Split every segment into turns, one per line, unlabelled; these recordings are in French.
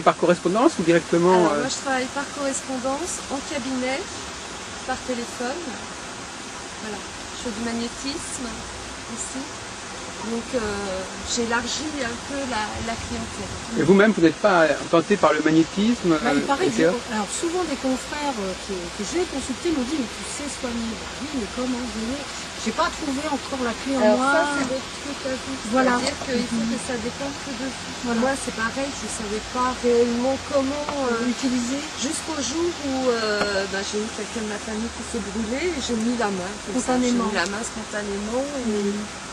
c'est par correspondance ou directement
Alors, moi, je travaille par correspondance, en cabinet, par téléphone. Voilà. Je fais du magnétisme aussi. Donc, j'élargis un peu la clientèle.
Et vous-même, vous n'êtes pas tenté par le magnétisme
Il paraît que
ETH?
alors souvent des confrères que j'ai consultés m'ont dit mais tu sais soigner. Oui, mais comment j'ai pas trouvé encore la clé en
Alors
moi.
ça, c'est votre truc à vous.
Voilà.
C'est-à-dire qu'il faut que ça dépende que de vous.
Voilà.
Moi, c'est pareil, je ne savais pas réellement comment
Utiliser
jusqu'au jour où j'ai eu quelqu'un de ma famille qui s'est brûlé et j'ai mis la main.
Spontanément.
J'ai mis la main spontanément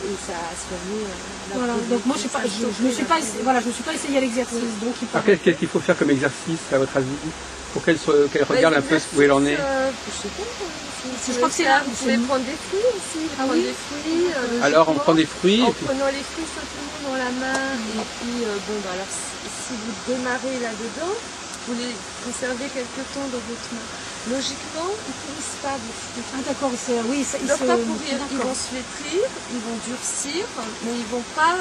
et ça a soigné la
voilà.
brûlure.
Donc moi je me suis pas essayé à l'exercice. Donc il paraît.
Qu'est-ce qu'il faut faire comme exercice à votre avis pour qu'elle regarde un peu où elle en est?
Je sais pas.
Je crois que c'est là.
Vous pouvez prendre des fruits aussi. Prendre des fruits.
Alors on prend des fruits.
En prenant les fruits simplement dans la main. Et puis alors si vous démarrez là-dedans, vous les conservez quelque temps dans votre main. Logiquement, ils ne pourrissent pas vos fruits.
Ah d'accord, oui,
ils ne doivent pas pourrir. Ils vont se flétrir, ils vont durcir, mais ils ne vont pas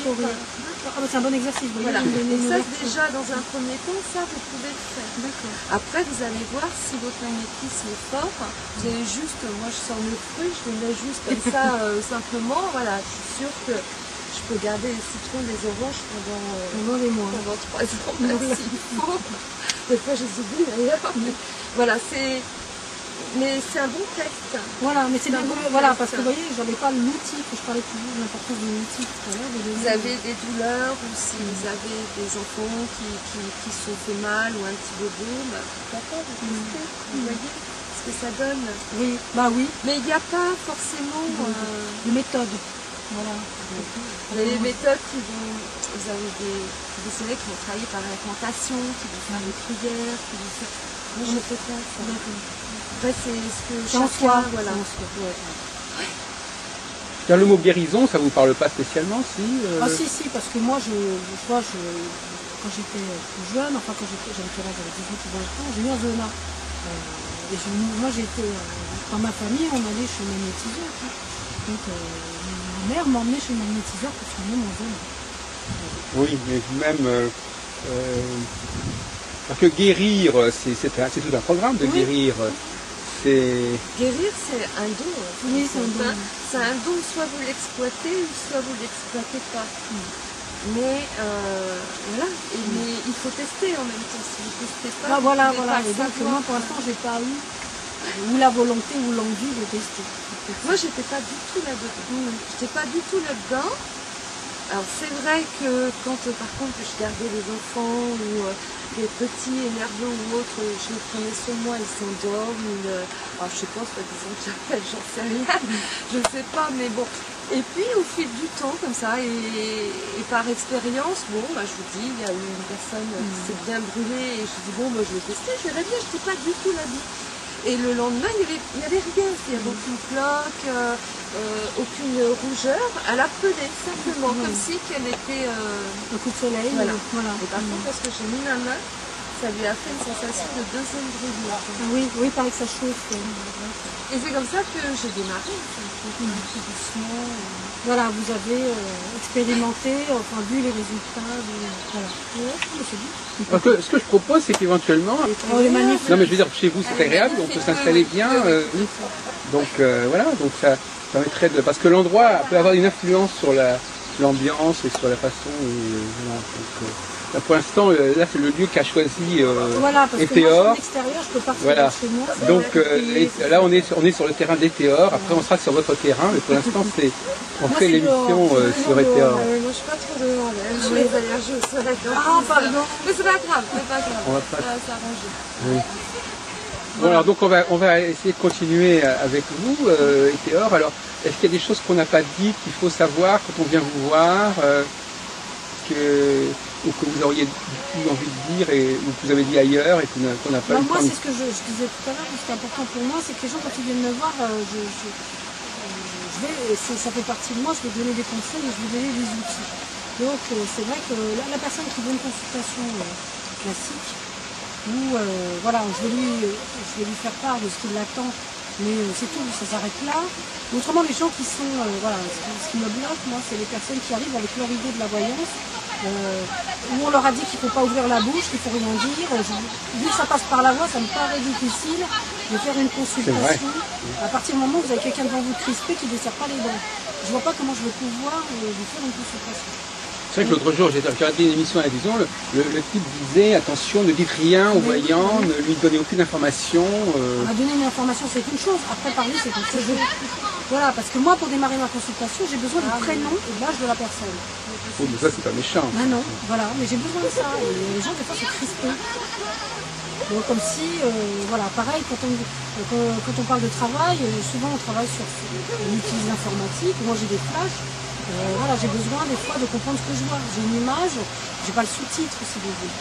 pourrir.
Ah, c'est un bon exercice.
Voilà. Donc ça déjà dans un premier temps, ça vous pouvez le faire. Après vous allez voir si votre magnétisme est fort. Vous allez juste, moi je sors mes fruits, je les mets juste comme ça simplement. Voilà, je suis sûre que je peux garder les citrons, les oranges pendant
des mois.
Pendant 3 ans, même s'il faut. Des fois je les oublie d'ailleurs. Voilà, mais c'est un bon test.
Voilà, mais c'est bien. Voilà, parce que vous voyez, j'avais pas l'outil, que je parlais toujours de l'importance de l'outil tout à l'heure.
Vous avez des douleurs ou si vous avez des enfants qui se sont fait mal ou un petit bobo, pourquoi pas vous testez, vous voyez ce que ça donne.
Oui, oui.
Mais il n'y a pas forcément
de méthode. Voilà.
Vous avez des méthodes vous avez des professionnels qui vont travailler par l'alimentation, qui vont faire des prières, qui vont faire. Moi je ne fais pas ça. Après c'est ce que chacun, voilà.
Le mot guérison, ça vous parle pas spécialement, si
Ah si, parce que moi quand j'étais plus jeune, enfin quand j'avais quel âge, j'avais 18 ou 20 ans, j'ai eu un zona. Moi j'étais dans ma famille, on allait chez le magnétiseur. Donc ma mère m'emmenait chez le magnétiseur pour soigner mon zona.
Oui, mais même parce que guérir, c'est tout un programme de guérir.
Guérir, c'est un don.
Oui, c'est un don.
C'est un don, soit vous l'exploitez, ou soit vous ne l'exploitez pas. Mais voilà, mais il faut tester en même temps. Si vous ne testez pas,
voilà. Et donc moi pour l'instant j'ai pas eu ou la volonté ou l'envie de tester.
Moi j'étais pas du tout là-dedans. J'étais pas du tout là-dedans. Alors c'est vrai que quand par contre je gardais les enfants ou les petits nerveux ou autres, je les prenais sur moi, ils s'endorment, alors je sais pas, soit disant que j'appelle, j'en sais rien, je sais pas, mais bon. Et puis au fil du temps comme ça, et par expérience, je vous dis, il y a eu une personne qui s'est bien brûlée et je dis je vais tester, je verrai bien, je n'étais pas du tout là-dedans. Et le lendemain, il n'y avait rien, il n'y avait aucune plaque, aucune rougeur. Elle appelait simplement, comme si qu'elle était...
un coup de soleil.
Voilà. Et par contre, parce que j'ai mis ma main, ça lui a fait une sensation de deuxième brûlure.
Oui, il paraît que ça chauffe.
Et c'est comme ça que j'ai démarré, tout doucement.
Voilà, vous avez expérimenté, enfin vu les résultats. Voilà.
Parce que ce que je propose, c'est qu'éventuellement... Non mais je veux dire, chez vous c'est agréable, on peut s'installer bien. Donc voilà, donc ça permettrait de... Parce que l'endroit peut avoir une influence sur l'ambiance et sur la façon... Là, pour l'instant, là c'est le lieu qu'a choisi Éthéor.
Je peux partir chez moi.
Donc là on est sur le terrain d'Éthéor, après on sera sur votre terrain, mais pour l'instant on fait l'émission sur Éthéor.
Moi je suis pas trop dehors, je les allergies au soleil. Ah pardon. Mais c'est pas grave,
On va pas
s'arranger.
Oui. Bon alors donc on va essayer de continuer avec vous, Éthéor. Alors est-ce qu'il y a des choses qu'on n'a pas dites, qu'il faut savoir quand on vient vous voir, ou que vous auriez envie de dire ou que vous avez dit ailleurs et qu'on n'a pas eu le temps
de... Moi c'est ce que je disais tout à l'heure, ce qui est important pour moi, c'est que les gens quand ils viennent me voir, ça fait partie de moi, je vais donner des conseils et je vais donner des outils. Donc c'est vrai que la personne qui veut une consultation classique, où je vais lui faire part de ce qui l'attend, mais c'est tout, ça s'arrête là. Autrement les gens qui sont, ce qui me bloque moi, c'est les personnes qui arrivent avec leur idée de la voyance où on leur a dit qu'il ne faut pas ouvrir la bouche, qu'il ne faut rien dire. Vu que ça passe par la voix, ça me paraît difficile de faire une consultation. À partir du moment où vous avez quelqu'un devant vous crispé qui ne desserre pas les dents. Je ne vois pas comment je vais pouvoir vous faire une consultation.
C'est vrai que l'autre jour, j'ai regardé une émission à la télévision, le type disait, attention, ne dites rien au voyant, ne lui donnez aucune information.
On va donner une information, c'est une chose. Après, parler, c'est autre chose. Voilà, parce que moi, pour démarrer ma consultation, j'ai besoin du prénom et de l'âge de la personne.
Oh, mais ça, c'est pas méchant.
Ah non, voilà, mais j'ai besoin de ça. Et les gens, des fois, sont crispés. Donc, comme si, voilà, pareil, quand on parle de travail, souvent on travaille sur l'utilisation informatique. Moi, j'ai des flashs. Voilà, j'ai besoin des fois de comprendre ce que je vois. J'ai une image, j'ai pas le sous-titre si vous voulez.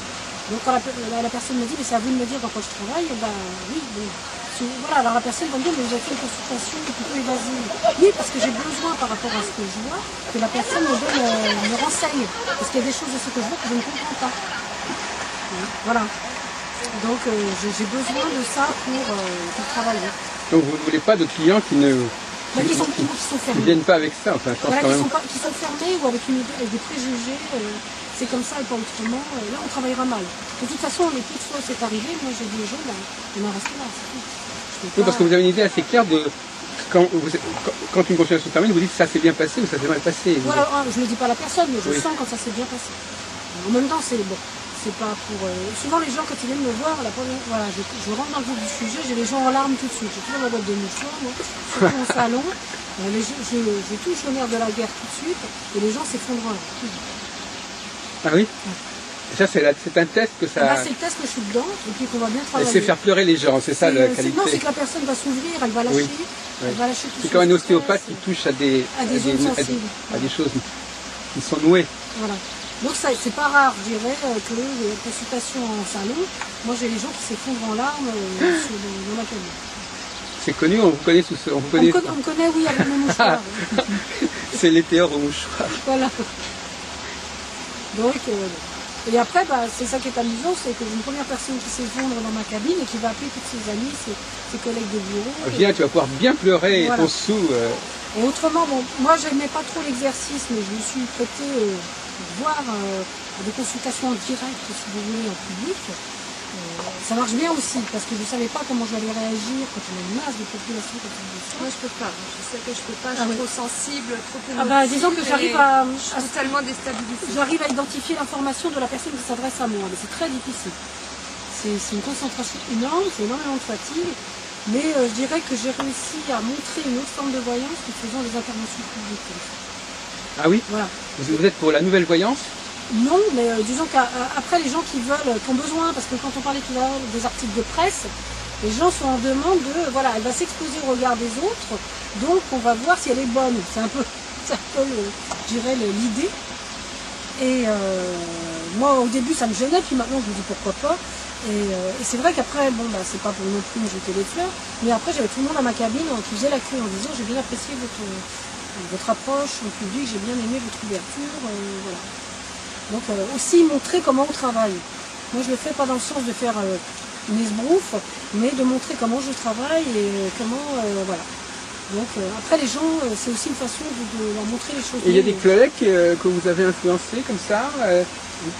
Donc quand la personne me dit, mais c'est à vous de me dire dans quoi je travaille, ben oui, bon. Voilà, alors la personne va me dire, mais vous avez fait une consultation plutôt évasive. Oui, parce que j'ai besoin par rapport à ce que je vois, que la personne me renseigne. Parce qu'il y a des choses de ce que je vois que je ne comprends pas. Voilà. Donc j'ai besoin de ça pour travailler.
Donc vous ne voulez pas de clients qui ne...
Qui sont fermés.
Ils viennent pas avec ça, enfin, je pense
voilà,
quand même.
Qui sont fermés ou avec des préjugés, c'est comme ça et pas autrement. Là, on travaillera mal. De toute façon, les petites choses, c'est arrivé. Moi, j'ai dit aux gens, on en reste là.
Oui, parce que vous avez une idée assez claire de quand une consultation termine, vous dites ça s'est bien passé ou ça s'est mal passé.
Voilà, je ne le dis pas à la personne, mais je sens quand ça s'est bien passé. En même temps, c'est bon. C'est pas pour. Souvent, les gens, quand ils viennent me voir, voilà, je rentre dans le vif du sujet, j'ai les gens en larmes tout de suite. J'ai toujours ma boîte de mouchoirs, moi, surtout au salon. Je touche au nerf de la guerre tout de suite, et les gens s'effondrent.
Ah oui. Et ça, c'est un test que ça.
C'est le test que je suis dedans, et puis qu'on va bien travailler.
C'est faire pleurer les gens, c'est ça la qualité.
Non, c'est que la personne va s'ouvrir, elle va lâcher. Oui. Elle va lâcher tout.
C'est comme un ostéopathe qui touche à des choses qui sont nouées. Voilà.
Donc c'est pas rare, je dirais, que les consultations en salon, moi j'ai les gens qui s'effondrent en larmes dans ma cabine.
C'est connu, on vous connaît sous ce... On me
connaît, oui, avec mes mouchoirs.
C'est l'éthéore au mouchoir.
Voilà. Donc, et après, c'est ça qui est amusant, c'est que j'ai une première personne qui s'effondre dans ma cabine et qui va appeler toutes ses amies, ses collègues de bureau.
Viens, tu vas pouvoir bien pleurer voilà. Ton sou.
Et autrement, bon, moi je n'aimais pas trop l'exercice, mais je me suis prêtée voir des consultations en direct, si vous voulez, en public. Ça marche bien aussi, parce que je ne savais pas comment j'allais réagir quand on a une masse de population.
Moi, je peux pas. Je sais que je peux pas. Je suis trop sensible, trop
émotive. Disons que j'arrive à
totalement déstabiliser.
J'arrive à identifier l'information de la personne qui s'adresse à moi, mais c'est très difficile. C'est une concentration énorme, c'est énormément de fatigue. Mais je dirais que j'ai réussi à montrer une autre forme de voyance en faisant des interventions publiques.
Ah oui.
Voilà.
Vous êtes pour la nouvelle voyance?
Non, mais disons qu'après les gens qui ont besoin, parce que quand on parlait tout à l'heure des articles de presse, les gens sont en demande de, voilà, elle va s'exposer au regard des autres, donc on va voir si elle est bonne. C'est un peu je dirais, l'idée. Et moi au début ça me gênait, puis maintenant je me dis pourquoi pas. Et c'est vrai qu'après, bon, c'est pas pour non plus me jeter les fleurs, mais après j'avais tout le monde à ma cabine qui faisait la queue en disant j'ai bien apprécié votre approche au public, j'ai bien aimé votre ouverture, voilà. Donc aussi montrer comment on travaille. Moi je le fais pas dans le sens de faire une esbrouffe, mais de montrer comment je travaille et comment, voilà. Donc après les gens, c'est aussi une façon de leur montrer les choses.
Et il y a des collègues que vous avez influencés comme ça,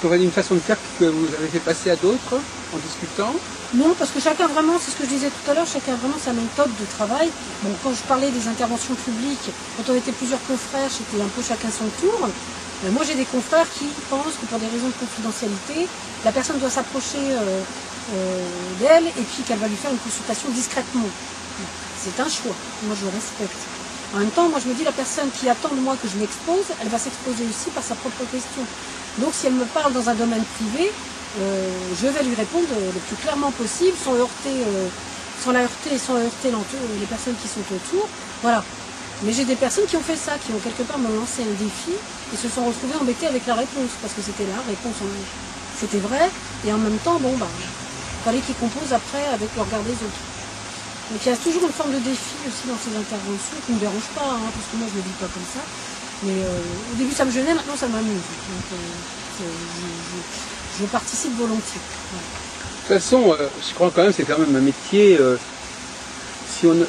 une façon de faire que vous avez fait passer à d'autres en discutant?
Non, parce que chacun vraiment, c'est ce que je disais tout à l'heure, chacun vraiment sa méthode de travail. Bon, quand je parlais des interventions publiques, quand on était plusieurs confrères, c'était un peu chacun son tour. Moi j'ai des confrères qui pensent que pour des raisons de confidentialité, la personne doit s'approcher d'elle et puis qu'elle va lui faire une consultation discrètement. C'est un choix, moi je le respecte. En même temps, moi je me dis la personne qui attend de moi que je m'expose, elle va s'exposer aussi par sa propre question. Donc si elle me parle dans un domaine privé, je vais lui répondre le plus clairement possible, sans la heurter et sans heurter les personnes qui sont autour. Voilà. Mais j'ai des personnes qui ont fait ça, qui ont quelque part me lancé un défi et se sont retrouvées embêtées avec la réponse, parce que c'était la réponse, c'était vrai, et en même temps, fallait qu'ils composent après avec le regard des autres. Donc il y a toujours une forme de défi aussi dans ces interventions qui ne me dérange pas, parce que moi je ne le dis pas comme ça. Mais au début ça me gênait, maintenant ça m'amuse. Donc je participe volontiers. Voilà.
De toute façon, je crois quand même c'est quand même un métier, si on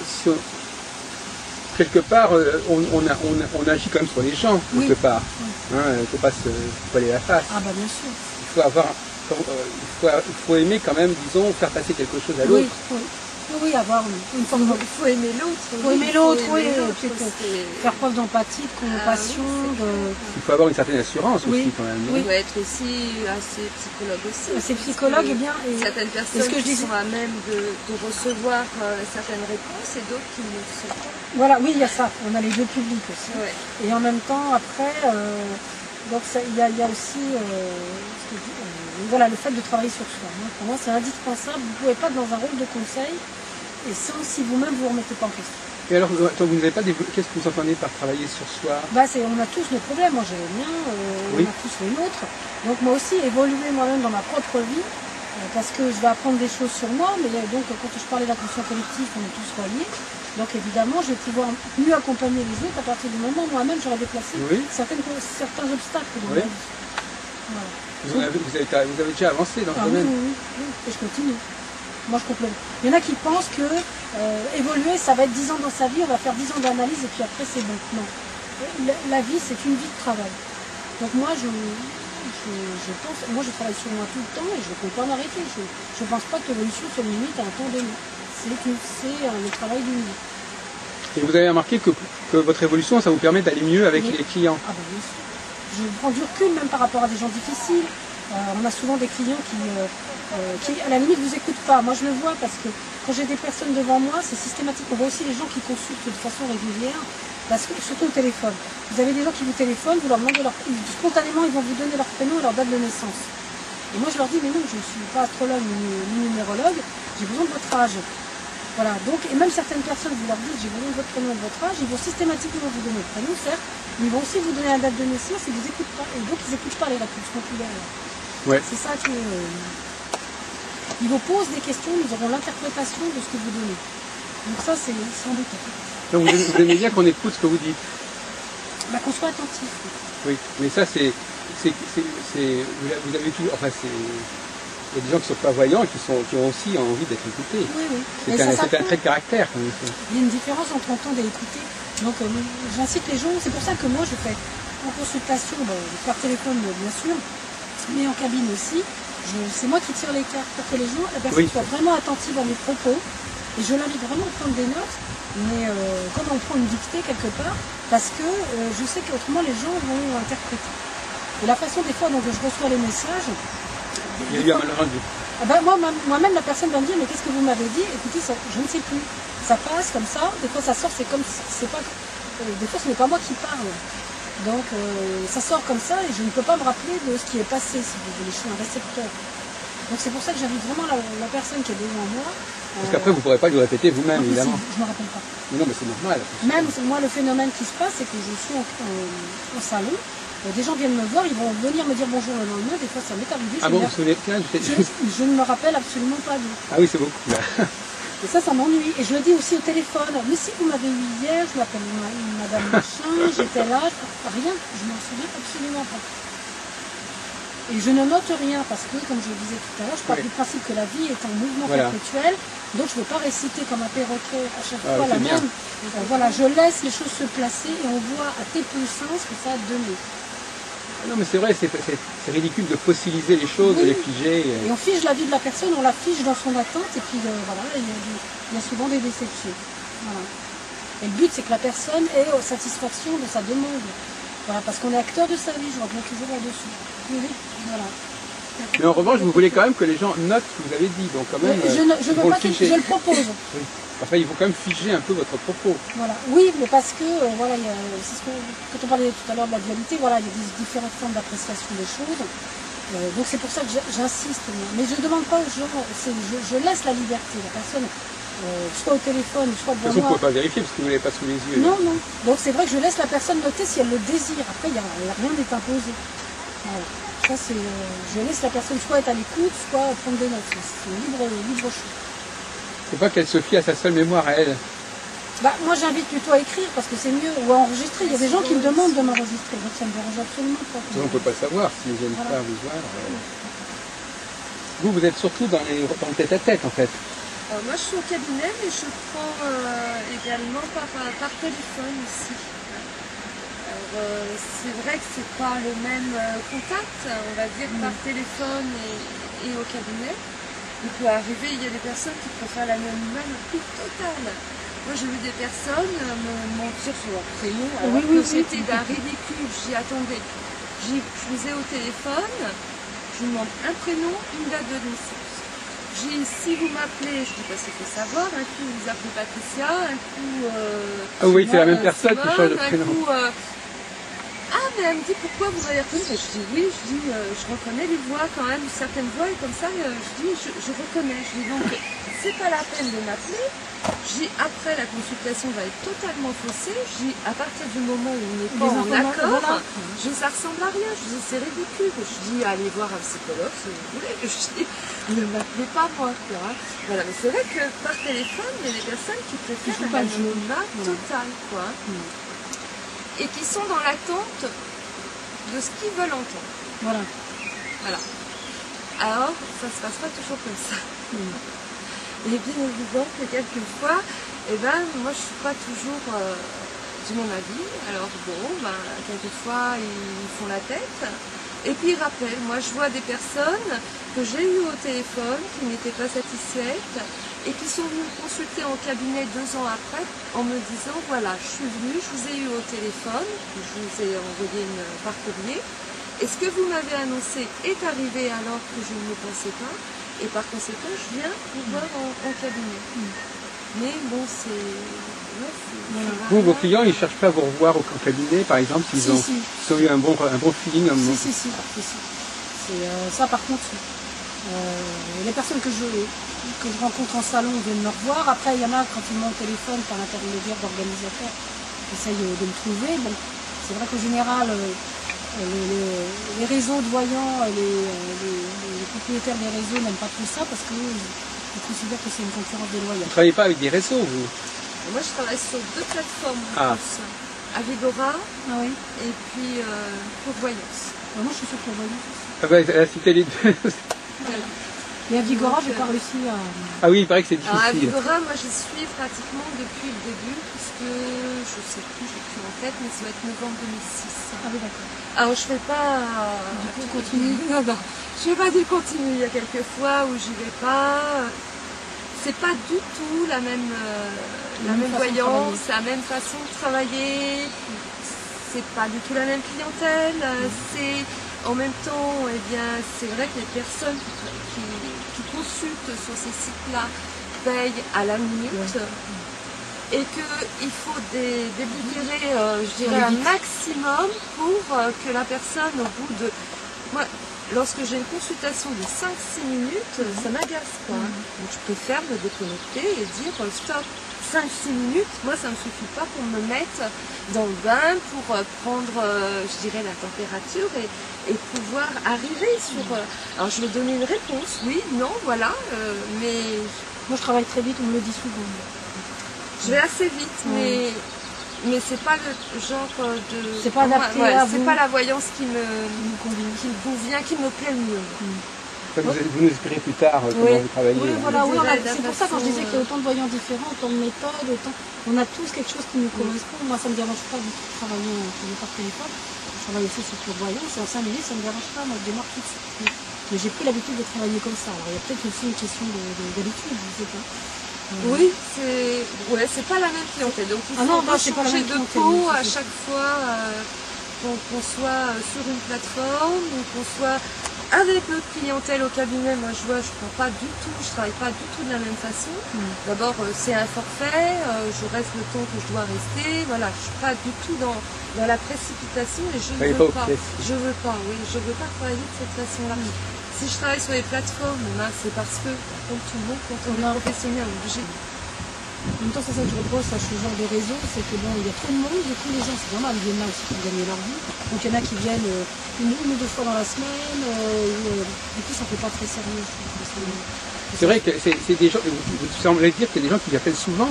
quelque part, on agit quand même sur les gens, quelque part.
Oui.
Hein, il faut pas se voiler la face.
Ah bah bien sûr.
Il faut avoir, il faut aimer quand même, disons, faire passer quelque chose à l'autre.
Oui, avoir une forme de...
Il faut aimer l'autre.
Il faut aimer l'autre, oui. Faire preuve d'empathie, de compassion.
Il faut avoir une certaine assurance aussi quand même.
Il faut être aussi assez psychologue aussi.
C'est psychologue et bien...
Certaines personnes qui sont à même de recevoir certaines réponses et d'autres qui ne le sont pas.
Voilà, oui, il y a ça. On a les deux publics aussi.
Ouais.
Et en même temps, après, donc il y a aussi voilà, le fait de travailler sur soi. Hein. Pour moi, c'est indispensable. Vous ne pouvez pas être dans un rôle de conseil et sans si vous-même vous remettez pas en question.
Et alors, toi, vous n'avez pas qu'est-ce que vous entendez par travailler sur soi?
On a tous nos problèmes. Moi, j'ai les miens, on a tous les nôtres. Donc moi aussi, évoluer moi-même dans ma propre vie, parce que je vais apprendre des choses sur moi, mais donc quand je parlais d'inconscient collectif, on est tous reliés. Donc évidemment, je vais pouvoir mieux accompagner les autres à partir du moment où moi-même j'aurai déplacé certains obstacles dans ma vie. Voilà.
Vous avez déjà avancé dans ce domaine?
Oui, et je continue. Moi, je complète. Il y en a qui pensent que évoluer, ça va être 10 ans dans sa vie, on va faire 10 ans d'analyse et puis après c'est bon. Non. La vie, c'est une vie de travail. Donc moi, je travaille sur moi tout le temps et je ne compte pas m'arrêter. Je ne pense pas que l'évolution soit une limite à un temps donné. C'est le travail d'une vie.
Et vous avez remarqué que votre évolution, ça vous permet d'aller mieux avec les clients?
Ah ben bien sûr. Je prends du recul même par rapport à des gens difficiles. On a souvent des clients qui à la limite, vous écoutent pas. Moi, je le vois parce que quand j'ai des personnes devant moi, c'est systématique. On voit aussi les gens qui consultent de façon régulière, parce que, surtout au téléphone. Vous avez des gens qui vous téléphonent, vous leur demandez spontanément, ils vont vous donner leur prénom et leur date de naissance. Et moi, je leur dis, mais non, je ne suis pas astrologue ni numérologue, j'ai besoin de votre âge. Voilà, donc, et même certaines personnes, vous leur dites, j'ai besoin de votre prénom et de votre âge, ils vont systématiquement vous donner le prénom, certes, mais ils vont aussi vous donner la date de naissance et vous écoutent pas. Et donc, ils n'écoutent pas les réponses populaires.
Ouais.
C'est ça que... ils vous posent des questions, ils auront l'interprétation de ce que vous donnez. Donc ça, c'est embêtant.
Donc vous aimez bien qu'on écoute ce que vous dites?
Bah, qu'on soit attentif.
Oui, mais ça, vous avez toujours... Enfin, il y a des gens qui ne sont pas voyants et qui ont aussi envie d'être écoutés.
Oui.
C'est un trait de caractère. Quand même.
Il y a une différence entre entendre et écouter. Donc j'incite les gens, c'est pour ça que moi je fais en consultation, par téléphone bien sûr, mais en cabine aussi. C'est moi qui tire les cartes pour que la personne soit vraiment attentive à mes propos. Et je l'invite vraiment à prendre des notes, mais comme on prend une dictée quelque part, parce que je sais qu'autrement les gens vont interpréter. Et la façon des fois dont je reçois les messages...
Il y a eu un malentendu.
Moi-même, la personne va me dire, mais qu'est-ce que vous m'avez dit? Écoutez, je ne sais plus. Ça passe comme ça, des fois ça sort, c'est comme... des fois ce n'est pas moi qui parle. Donc ça sort comme ça et je ne peux pas me rappeler de ce qui est passé, si vous voulez, je suis un récepteur. Donc c'est pour ça que j'invite vraiment la personne qui est devant moi.
Parce qu'après vous ne pourrez pas lui répéter vous-même, évidemment.
Je ne me rappelle pas.
Mais non, mais c'est normal.
Même moi, le phénomène qui se passe, c'est que je suis au salon. Des gens viennent me voir, ils vont venir me dire bonjour le lendemain, des fois ça m'est arrivé.
Ah bon, vous vous souvenez bien?
Je ne me rappelle absolument pas d'eux.
Ah oui, c'est beaucoup. Là.
Et ça m'ennuie. Et je le dis aussi au téléphone. Mais si vous m'avez eu hier, je m'appelle Madame Machin, j'étais là, rien, je m'en souviens absolument pas. Et je ne note rien parce que, comme je le disais tout à l'heure, je pars du principe que la vie est en mouvement perpétuel, donc je ne veux pas réciter comme un perroquet à chaque fois la même. Voilà, je laisse les choses se placer et on voit à tes puissances que ça a donné.
Non mais c'est vrai, c'est ridicule de fossiliser les choses, de les figer.
Et on fige la vie de la personne, on la fige dans son attente et puis voilà, il y a souvent des déceptions. Voilà. Et le but c'est que la personne ait satisfaction de sa demande. Voilà, parce qu'on est acteur de sa vie, je reviens toujours là-dessus. Oui, voilà.
Mais en revanche, vous voulez quand même que les gens notent ce que vous avez dit, donc quand même.
Je ne veux pas je le propose.
Oui. Enfin, il faut quand même figer un peu votre propos.
Voilà. Oui, mais parce que, voilà, quand on parlait tout à l'heure de la dualité, voilà, il y a des différentes formes d'appréciation des choses. Donc c'est pour ça que j'insiste. Mais je ne demande pas aux gens, je laisse la liberté. La personne, soit au téléphone, soit devant moi.
Vous ne pouvez pas vérifier parce que vous ne l'avez pas sous les yeux.
Non. Donc c'est vrai que je laisse la personne noter si elle le désire. Après, rien n'est imposé. Voilà. Ça, je laisse la personne soit être à l'écoute, soit prendre des notes. C'est libre choix.
C'est pas qu'elle se fie à sa seule mémoire à elle.
Moi j'invite plutôt à écrire parce que c'est mieux, ou à enregistrer. Il y a des gens qui me demandent de m'enregistrer, donc ça ne me dérange absolument pas.
On ne peut pas le savoir si vous n'aimez pas vous voir. Vous êtes surtout dans le tête-à-tête en fait.
Moi je suis au cabinet, mais je prends également par téléphone ici. c'est vrai que c'est pas le même contact, on va dire, par téléphone et au cabinet. Il peut arriver, il y a des personnes qui préfèrent l'anonymat le plus total. Moi, j'ai vu des personnes me mentir sur leur prénom, alors que c'était d'un ridicule. J'y attendais. Je vous ai au téléphone, je vous demande un prénom, une date de naissance. Si vous m'appelez, je dis parce qu'il faut savoir, un coup vous appelez Patricia, un coup...
ah oui, c'est la même personne qui change de prénom.
Ah, mais elle me dit pourquoi vous avez reconnu. Je dis oui, je reconnais les voix quand même, certaines voix, et comme ça, je reconnais. Je dis donc, c'est pas la peine de m'appeler. Après, la consultation va être totalement faussée. À partir du moment où on n'est pas en accord, ça ressemble à rien. Je dis c'est ridicule. Je dis allez voir un psychologue si vous voulez. Je dis ne m'appelez pas moi. Quoi. Voilà, mais c'est vrai que par téléphone, il y a des personnes qui préfèrent l'anonymat total, quoi. Et qui sont dans l'attente de ce qu'ils veulent entendre. Voilà. Alors, ça ne se passe pas toujours comme ça. Il est bien évident que quelquefois, moi je ne suis pas toujours de mon avis. Alors quelquefois ils font la tête. Et puis ils rappellent. Moi je vois des personnes que j'ai eues au téléphone qui n'étaient pas satisfaites et qui sont venues me consulter en cabinet 2 ans après en me disant voilà, je suis venue, je vous ai eu au téléphone, je vous ai envoyé par courrier. Et ce que vous m'avez annoncé est arrivé alors que je ne le pensais pas. Et par conséquent, je viens vous voir en cabinet. Mais bon,
Vous, vos clients, ils ne cherchent pas à vous revoir au cabinet, par exemple, s'ils ont eu un bon feeling.
Si. Ça, par contre, les personnes que je rencontre en salon viennent me revoir. Après, il y en a, quand ils m'ont au téléphone, par l'intermédiaire d'organisateurs, j'essaye de me trouver. Bon, c'est vrai qu'au général, les réseaux de voyants, les propriétaires des réseaux n'aiment pas trop ça parce qu'ils considèrent que c'est une concurrence déloyale.
Vous ne travaillez pas avec des réseaux, vous?
Moi, je travaille sur 2 plateformes. Avigora et puis Pourvoyance.
Moi, je suis sur Pourvoyance.
Ah bah, elle a cité les deux.
Mais Avigora, je n'ai pas réussi à...
Ah oui, il paraît que c'est difficile.
Alors, Avigora, moi, je suis pratiquement depuis le début, puisque je ne sais plus, je n'ai plus en tête, mais ça va être novembre 2006.
Ah oui, d'accord.
Alors, je ne fais pas...
Du coup, continue.
Non, je ne fais pas du continu. Il y a quelques fois où j'y vais pas. C'est pas du tout la même voyance, la même façon de travailler. C'est pas du tout la même clientèle. C'est... En même temps, c'est vrai que les personnes qui consultent sur ces sites-là payent à la minute et qu'il faut délibérer, je dirais, un maximum pour que la personne, au bout de... Moi, lorsque j'ai une consultation de 5-6 minutes, ça m'agace, quoi. Donc je préfère me déconnecter et dire stop. 5-6 minutes, moi ça ne me suffit pas pour me mettre dans le bain, pour prendre, je dirais, la température et pouvoir arriver sur... Alors je vais donner une réponse, oui, non, voilà, mais...
Moi je travaille très vite, on me le dit souvent.
Je vais assez vite, mais c'est pas le genre de...
C'est pas adapté à vous.
C'est pas la voyance qui me convient, qui me plaît le mieux.
Vous nous expliquerez plus tard comment vous travaillez.
Oui, voilà, c'est pour ça quand je disais qu'il y a autant de voyants différents, autant de méthodes, on a tous quelque chose qui nous correspond. Moi, ça ne me dérange pas de travailler par téléphone. Je travaille aussi sur Pourvoyance et en 5 minutes, ça ne me dérange pas. Moi, je démarre tout de suite. Mais j'ai pris l'habitude de travailler comme ça. Alors, il y a peut-être aussi une question d'habitude, je ne sais pas.
Oui, c'est pas la même clientèle. Donc, il faut changer de peau à chaque fois qu'on soit sur une plateforme ou qu'on soit... Avec notre clientèle au cabinet, moi je prends pas du tout, je travaille pas du tout de la même façon. D'abord c'est un forfait, je reste le temps que je dois rester, voilà, je suis pas du tout dans la précipitation et je ne veux pas. Je veux pas travailler de cette façon-là. Si je travaille sur les plateformes, c'est parce que, comme tout le monde, quand on est professionnel, on est obligé.
En même temps, c'est ça que je reproche à ce genre de réseau, c'est que bon, il y a trop de monde, du coup les gens, c'est normal, ils viennent là aussi pour gagner leur vie. Donc il y en a qui viennent une ou 2 fois dans la semaine, du coup ça ne fait pas très sérieux.
C'est vrai que c'est des gens, vous semblez dire qu'il y a des gens qui appellent souvent.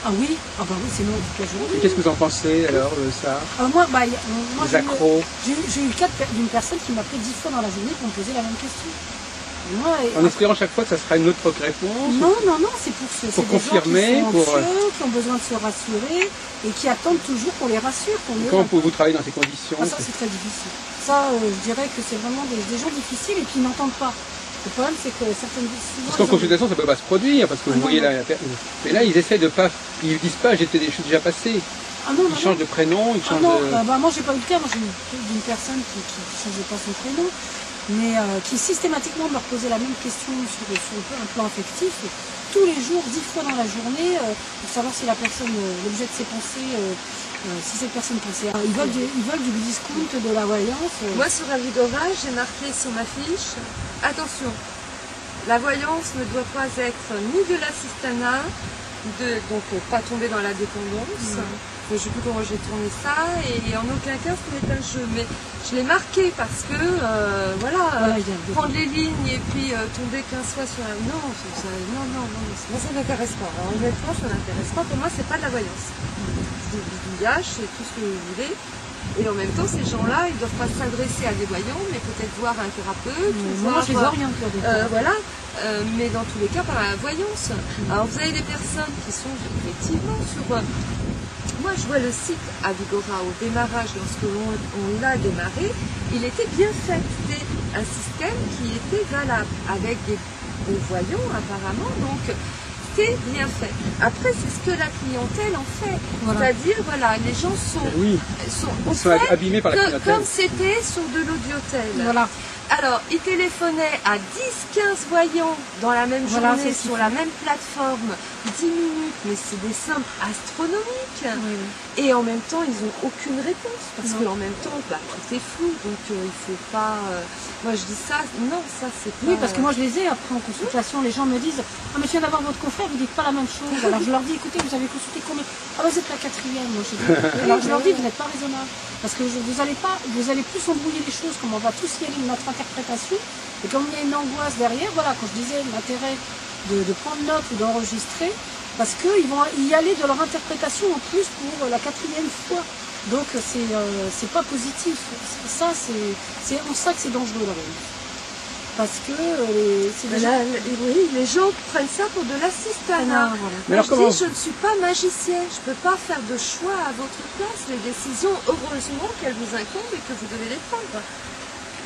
Ah oui, c'est non toute la journée.
Et qu'est-ce que vous en pensez alors de ça?
Moi
les accros.
J'ai eu le cas d'une personne qui m'a appelé 10 fois dans la journée pour me poser la même question.
En espérant chaque fois que ça sera une autre réponse?
Non, non, non, c'est pour
confirmer,
des gens qui sont anxieux, qui ont besoin de se rassurer et qui attendent toujours qu'on les rassure.
Comment pouvez-vous travailler dans ces conditions?
Ça, c'est très difficile. Ça, je dirais que c'est vraiment des gens difficiles et qui n'entendent pas. Le problème, c'est que certaines...
Parce qu'en consultation, ça ne peut pas se produire, parce que vous voyez là... Mais là, ils essaient de pas... Ils disent pas, j'étais des choses déjà passées. Ils changent de prénom, ils changent de...
Moi, j'ai pas eu le cas. Moi, j'ai une personne qui ne changeait pas son prénom, mais qui systématiquement me reposait la même question sur un plan affectif, tous les jours, 10 fois dans la journée, pour savoir si la personne, l'objet de ses pensées, si cette personne pensait. Ils veulent du discount, de la voyance.
Moi, sur Avigora, j'ai marqué sur ma fiche, attention, la voyance ne doit pas être ni de l'assistanat, donc pas tomber dans la dépendance. Je ne sais plus comment j'ai tourné ça, et en aucun cas ce n'est un jeu, mais je l'ai marqué parce que, prendre les lignes et puis tomber 15 fois sur un... Non, moi ça m'intéresse pas. Alors, honnêtement, ça m'intéresse pas. Pour moi, c'est pas de la voyance. C'est du bidouillage, c'est tout ce que vous voulez. Et en même temps, ces gens-là, ils ne doivent pas s'adresser à des voyants, mais peut-être voir un thérapeute.
Moi, je les oriente.
Mais dans tous les cas, par la voyance. Alors, vous avez des personnes qui sont effectivement sur... Moi, je vois le site Avigora au démarrage, lorsque on l'a démarré, il était bien fait. C'était un système qui était valable, avec des voyants apparemment, donc c'était bien fait. Après, c'est ce que la clientèle en fait. C'est-à-dire, voilà, les gens sont
abîmés par la clientèle.
Comme c'était sur de l'audiotel.
Voilà.
Alors, ils téléphonaient à 10-15 voyants dans la même journée, sur la même plateforme, 10 minutes, mais c'est des sommes astronomiques. Et en même temps, ils n'ont aucune réponse, parce qu'en même temps, tout est flou, donc il ne faut pas... Moi, je dis ça, non, ça, c'est pas...
Oui, parce que moi, je les ai après en consultation, les gens me disent « Ah, mais je viens d'avoir votre confrère, vous dites pas la même chose. » Alors, je leur dis « Écoutez, vous avez consulté combien ?»« Ah, vous êtes la 4e. » Moi, je dis. Alors, je leur dis « Vous n'êtes pas raisonnable. Parce que vous allez plus embrouiller les choses, comme on va tous y aller de notre interprétation. Et comme il y a une angoisse derrière, voilà, quand je disais l'intérêt de prendre note ou d'enregistrer, parce qu'ils vont y aller de leur interprétation en plus pour la 4e fois. Donc c'est pas positif. Ça, c'est en ça que c'est dangereux, la réalité. Parce que
les gens prennent ça pour de l'assistanat. Je dis, je ne suis pas magicien, je ne peux pas faire de choix à votre place. Les décisions, heureusement qu'elles vous incombent et que vous devez les prendre.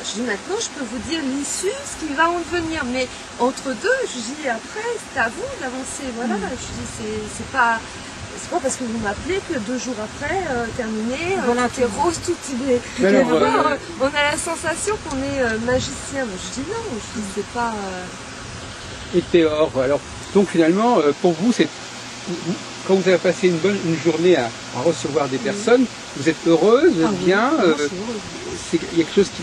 Je dis, maintenant, je peux vous dire l'issue, ce qui va en devenir. Mais entre deux, je dis, après, c'est à vous d'avancer. Voilà, je dis, c'est pas parce que vous m'appelez que 2 jours après, terminé, tout est rose, tout est... on a la sensation qu'on est magicien. Mais je dis non, je dis, c'est pas...
Et Théor, alors, donc finalement, pour vous, quand vous avez passé une journée à recevoir des personnes, vous êtes heureuse, vous êtes bien, il y a quelque chose qui...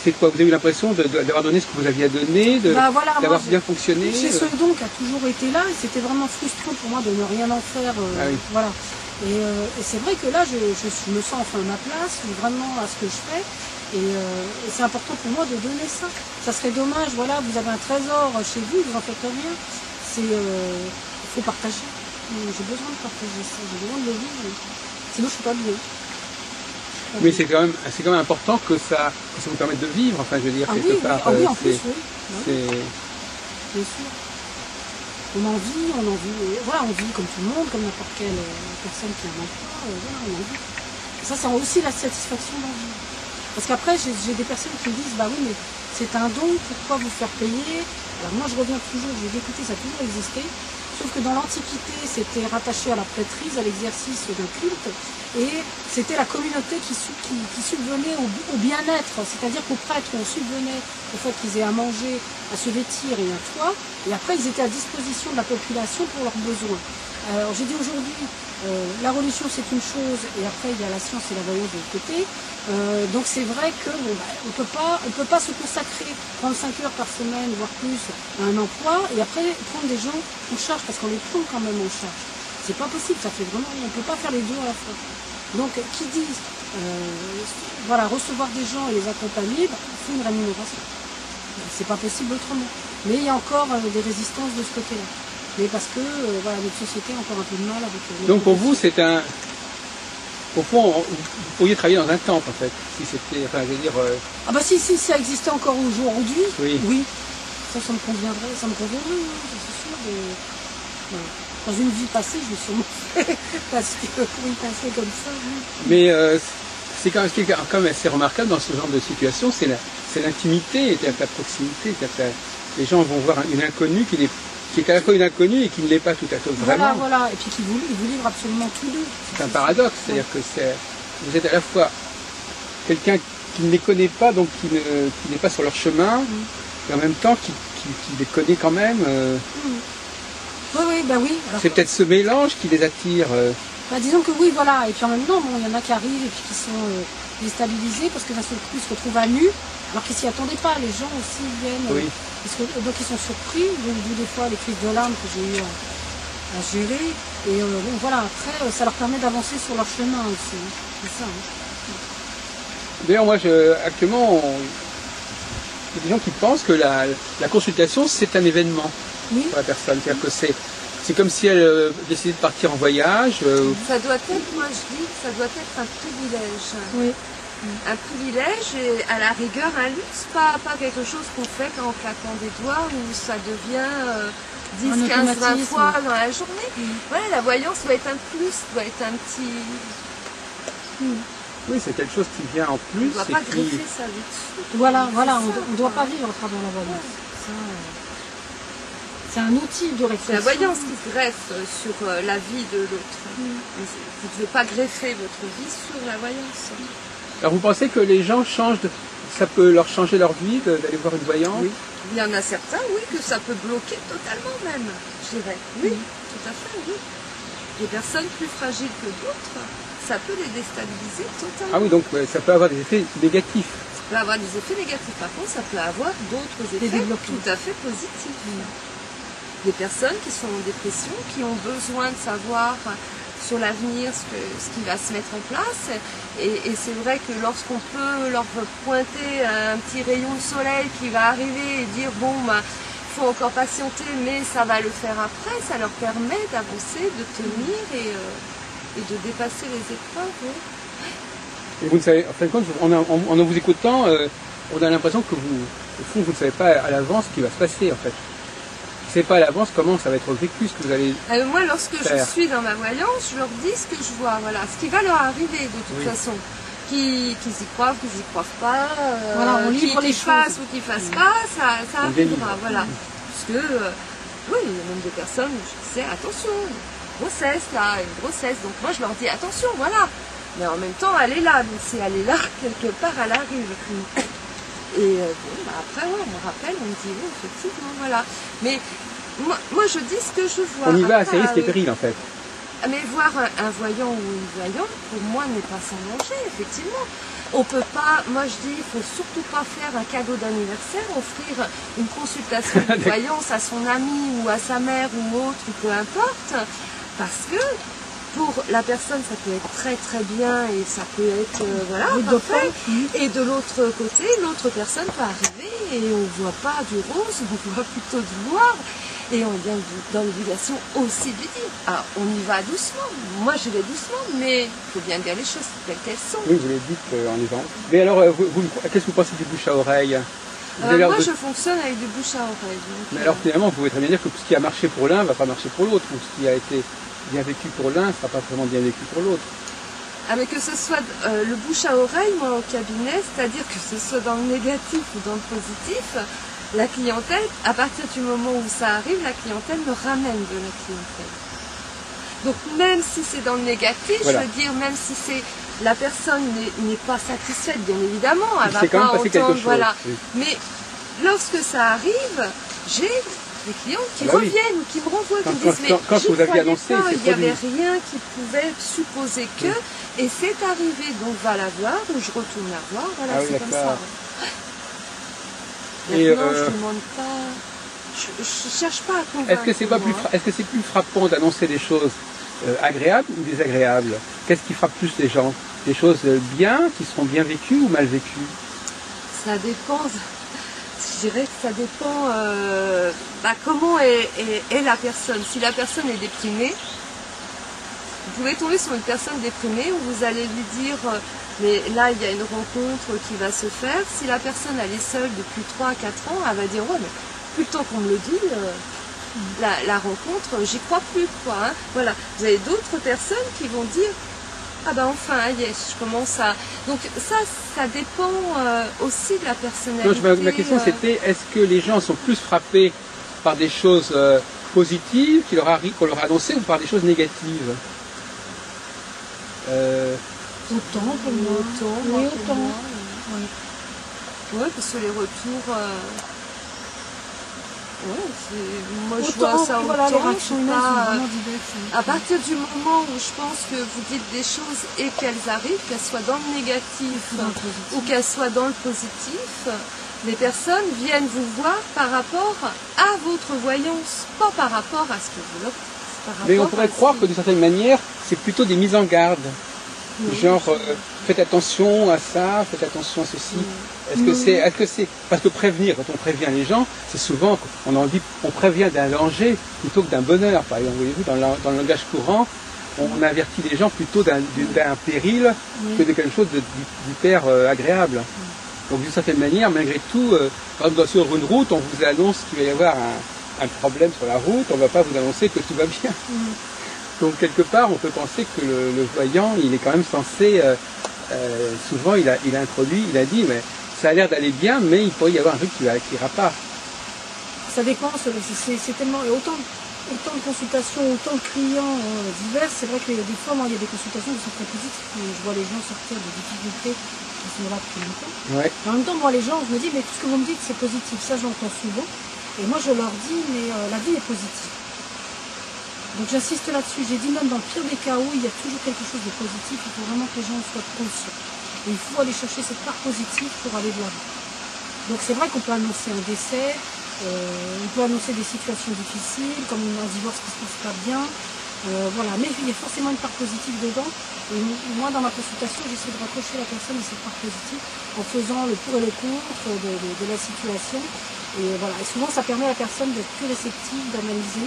C'est quoi? Vous avez eu l'impression d'avoir donné ce que vous aviez à donner, d'avoir bien fonctionné?
Chez ce don qui a toujours été là, et c'était vraiment frustrant pour moi de ne rien en faire. Voilà. Et c'est vrai que là, je me sens enfin à ma place, vraiment à ce que je fais. Et c'est important pour moi de donner ça. Ça serait dommage, voilà, vous avez un trésor chez vous, vous en faites rien. Il faut partager. J'ai besoin de partager ça, j'ai besoin de le vivre. Sinon, je ne suis pas bien.
Mais c'est quand même important que ça vous permette de vivre, enfin je veux dire, quelque part.
Oui, en plus, oui. Bien sûr. On en vit, voilà, on vit comme tout le monde, comme n'importe quelle personne qui a un emploi, voilà, on en vit. Ça, c'est aussi la satisfaction d'en vivre. Parce qu'après, j'ai des personnes qui me disent, bah oui, mais c'est un don, pourquoi vous faire payer? Alors moi, je reviens toujours, je dis, écoutez, ça a toujours existé. Sauf que dans l'Antiquité, c'était rattaché à la prêtrise, à l'exercice d'un culte, et c'était la communauté qui subvenait au bien-être, c'est-à-dire qu'aux prêtres, on subvenait au fait qu'ils aient à manger, à se vêtir et un toit, et après ils étaient à disposition de la population pour leurs besoins. Alors j'ai dit aujourd'hui, la religion c'est une chose, et après il y a la science et la voyance de l'autre côté. Donc c'est vrai que on peut pas se consacrer, prendre 5 heures par semaine, voire plus, à un emploi, et après prendre des gens en charge, parce qu'on les prend quand même en charge. C'est pas possible, ça fait vraiment, on peut pas faire les deux à la fois. Donc qui dit recevoir des gens et les accompagner, il faut une rémunération. C'est pas possible autrement. Mais il y a encore des résistances de ce côté-là. Mais parce que notre société a encore un peu de mal avec...
Donc pour vous, c'est au fond, vous pourriez travailler dans un temple, en fait, si c'était, enfin, je veux dire...
Ah bah si ça existait encore aujourd'hui,
oui.
Ça me conviendrait, hein, c'est sûr. Dans une vie passée, je l'ai sûrement fait, parce que pour y passer comme ça, oui.
Mais c'est quand même assez remarquable dans ce genre de situation, c'est l'intimité, la proximité. Les gens vont voir une inconnue qui est à la fois une inconnue et qui ne l'est pas tout à fait vraiment.
Voilà, et puis ils vous livrent absolument tous deux.
C'est un paradoxe, c'est-à-dire que vous êtes à la fois quelqu'un qui ne les connaît pas, donc qui n'est pas sur leur chemin, et en même temps qui les connaît quand même.
Oui.
C'est peut-être ce mélange qui les attire.
Disons que oui, voilà. Et puis en même temps, il y en a qui arrivent et puis qui sont déstabilisés parce que d'un seul coup, ils se retrouvent à nu, alors qu'ils s'y attendaient pas. Les gens aussi viennent.
Oui.
Donc ils sont surpris, d'où des fois les crises de larmes que j'ai eu à gérer. Et bon, voilà, après, ça leur permet d'avancer sur leur chemin aussi. C'est ça.
D'ailleurs, moi, actuellement, il y a des gens qui pensent que la consultation, c'est un événement pour la personne. C'est-à-dire que c'est comme si elle décidait de partir en voyage.
Ça doit être, moi je dis, ça doit être un privilège.
Oui.
Un privilège et à la rigueur un luxe, pas quelque chose qu'on fait en claquant des doigts où ça devient 10, 15, 20 fois dans la journée. Voilà, la voyance doit être un plus, doit être un petit...
Oui, c'est quelque chose qui vient en plus.
On ne doit pas greffer ça dessus.
Voilà, on ne doit pas vivre à travers la voyance. C'est un outil de réflexion.
C'est la voyance qui greffe sur la vie de l'autre. Vous ne devez pas greffer votre vie sur la voyance.
Alors vous pensez que les gens changent, ça peut leur changer leur vie d'aller voir une voyante?
Oui. Il y en a certains, oui, que ça peut bloquer totalement même, je dirais. Oui, tout à fait, oui. Des personnes plus fragiles que d'autres, ça peut les déstabiliser totalement.
Ah oui, donc ça peut avoir des effets négatifs.
Ça peut avoir des effets négatifs. Par contre, ça peut avoir d'autres effets tout à fait positifs. Des personnes qui sont en dépression, qui ont besoin de savoir sur l'avenir ce qui va se mettre en place. Et c'est vrai que lorsqu'on peut leur pointer un petit rayon de soleil qui va arriver et dire bon, il faut encore patienter, mais ça va le faire après, ça leur permet d'avancer, de tenir et de dépasser les épreuves.
Et vous ne savez, en fin de compte, en vous écoutant, on a l'impression que au fond, vous ne savez pas à l'avance ce qui va se passer en fait. Vous ne savez pas à l'avance comment ça va être vécu, ce que vous allez
moi, lorsque je suis dans ma voyance, je leur dis ce que je vois, voilà, ce qui va leur arriver de toute façon. Qu'ils y croient, qu'ils n'y croient pas, qu'ils fassent ou qu'ils ne fassent pas, ça arrivera, voilà. Parce que, oui, il y a même des personnes où je disais, attention, une grossesse, donc moi je leur dis, attention, voilà. Mais en même temps, elle est là, donc si elle est là, quelque part, elle arrive. Et après, on me rappelle, on me dit, oui, effectivement, voilà. Mais moi, je dis ce que je vois.
On y va à ses risques et périls, en fait.
Mais voir un voyant ou une voyante, pour moi, n'est pas sans danger, effectivement. On peut pas, moi je dis, il faut surtout pas faire un cadeau d'anniversaire, offrir une consultation de voyance à son ami ou à sa mère ou autre, ou peu importe, parce que pour la personne, ça peut être très très bien et ça peut être parfait. Et de l'autre côté, l'autre personne peut arriver et on ne voit pas du rose, on voit plutôt du noir. Et on est bien dans l'éducation aussi du dit. Alors, on y va doucement. Moi, je vais doucement, mais il faut bien dire les choses telles qu'elles sont.
Oui, vous les dites en les vend. Mais alors, qu'est-ce que vous pensez du bouche à oreille?
Moi, je fonctionne avec du bouche à oreille. Donc,
mais alors, finalement, vous pouvez très bien dire que ce qui a marché pour l'un ne va pas marcher pour l'autre. Ou ce qui a été bien vécu pour l'un ne sera pas vraiment bien vécu pour l'autre.
Ah, mais que ce soit le bouche à oreille, moi, au cabinet, c'est-à-dire que ce soit dans le négatif ou dans le positif, la clientèle, à partir du moment où ça arrive, la clientèle me ramène de la clientèle. Donc même si c'est dans le négatif, je veux dire, même si la personne n'est pas satisfaite, bien évidemment, elle va pas entendre, voilà. Oui. Mais lorsque ça arrive, j'ai des clients qui reviennent ou qui me renvoient, qui me disent mais
quand vous aviez annoncé,
il n'y avait rien qui pouvait supposer que, et c'est arrivé, donc va la voir, ou je retourne la voir, voilà, c'est comme ça. Maintenant, je ne demande pas, je cherche pas à convaincre.
Est-ce que c'est plus frappant d'annoncer des choses agréables ou désagréables? Qu'est-ce qui frappe plus les gens? Des choses bien, qui seront bien vécues ou mal vécues?
Ça dépend. Je dirais que ça dépend comment est la personne. Si la personne est déprimée, Vous pouvez tomber sur une personne déprimée où vous allez lui dire mais là il y a une rencontre qui va se faire. Si la personne elle est seule depuis 3 à 4 ans, elle va dire ouais mais plus le temps qu'on me le dit, la rencontre, j'y crois plus quoi. Hein. Voilà. Vous avez d'autres personnes qui vont dire ah ben enfin yes, je commence à. Donc ça dépend aussi de la personnalité.
Non, ma question c'était est-ce que les gens sont plus frappés par des choses positives qu'on leur a annoncées ou par des choses négatives?
Autant pour moi. Oui, autant.
Oui, parce que les retours. Moi je
autant,
vois ça
voilà,
autant.
Les réactions humaines sont vraiment diverses.
À partir du moment où je pense que vous dites des choses et qu'elles arrivent, qu'elles soient dans le négatif ou qu'elles soient dans le positif, les personnes viennent vous voir par rapport à votre voyance, pas par rapport à ce que vous leur dites.
Mais on pourrait croire que d'une certaine manière, c'est plutôt des mises en garde. Genre, faites attention à ça, faites attention à ceci. Est-ce que c'est parce que prévenir, quand on prévient les gens, c'est souvent, on prévient d'un danger plutôt que d'un bonheur. Par exemple, voyez-vous, dans le langage courant, on avertit les gens plutôt d'un péril que de quelque chose d'hyper agréable. Donc d'une certaine manière, malgré tout, par exemple, sur une route, on vous annonce qu'il va y avoir un problème sur la route, on ne va pas vous annoncer que tout va bien. Donc quelque part, on peut penser que le voyant, il est quand même censé, souvent il a dit, mais ça a l'air d'aller bien, mais il pourrait y avoir un truc qui ira pas.
Ça dépend, c'est tellement, autant de consultations, autant de clients divers, c'est vrai que des fois, moi, il y a des consultations qui sont très positives, où je vois les gens sortir de difficultés qui sont là depuis longtemps.
Ouais.
En même temps, moi, les gens, je me dis, mais tout ce que vous me dites, c'est positif, ça j'entends souvent, et moi je leur dis, mais la vie est positive. Donc j'insiste là-dessus, j'ai dit même dans le pire des cas où il y a toujours quelque chose de positif, il faut vraiment que les gens soient conscients. Et il faut aller chercher cette part positive pour aller de l'avant. Donc c'est vrai qu'on peut annoncer un décès, on peut annoncer des situations difficiles, comme un divorce qui ne se passe pas bien, voilà. Mais il y a forcément une part positive dedans. Et moi dans ma consultation, j'essaie de raccrocher la personne à cette part positive en faisant le pour et le contre de la situation. Et voilà. Et souvent ça permet à la personne d'être plus réceptive, d'analyser.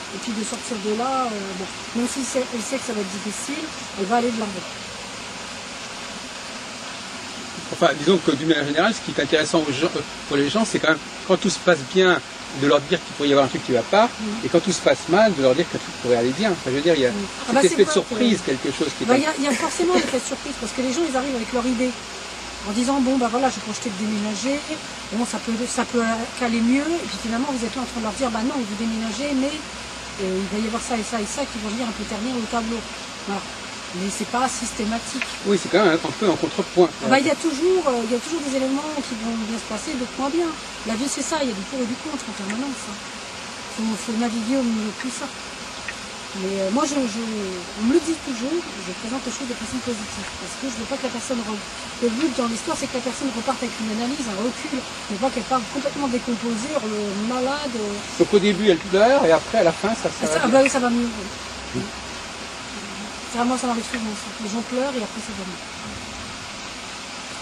Et puis de sortir de là, même si elle sait que ça va être difficile, elle va aller de l'avant.
Enfin, disons que d'une manière générale, ce qui est intéressant pour les gens, c'est quand même, quand tout se passe bien, de leur dire qu'il pourrait y avoir un truc qui ne va pas, et quand tout se passe mal, de leur dire qu'un truc pourrait aller bien. Enfin, je veux dire, il y a cet effet de surprise, quelque chose qui est...
Il y a forcément un effet de surprise, parce que les gens, ils arrivent avec leur idée. En disant, bon, bah voilà, j'ai projeté de déménager, bon, ça peut caler mieux, et puis finalement, vous êtes là en train de leur dire, bah non, vous déménagez, mais... il va y avoir ça et ça et ça qui vont venir un peu ternir le tableau. Voilà. Mais c'est pas systématique.
Oui, c'est quand même un peu en contrepoint.
Il y a toujours des éléments qui vont bien se passer, d'autres moins bien. La vie c'est ça, il y a du pour et du contre en permanence. Il faut naviguer au milieu de tout ça. Mais moi on me le dit toujours, je présente les choses de façon positive. Parce que je ne veux pas que la personne le but dans l'histoire c'est que la personne reparte avec une analyse, un recul, mais pas qu'elle parte complètement décomposée, malade.
Donc au début elle pleure et après à la fin ça va
bien. Oui, ça va mieux. Oui. Moi ça m'arrive souvent ça. Les gens pleurent et après ça va mieux.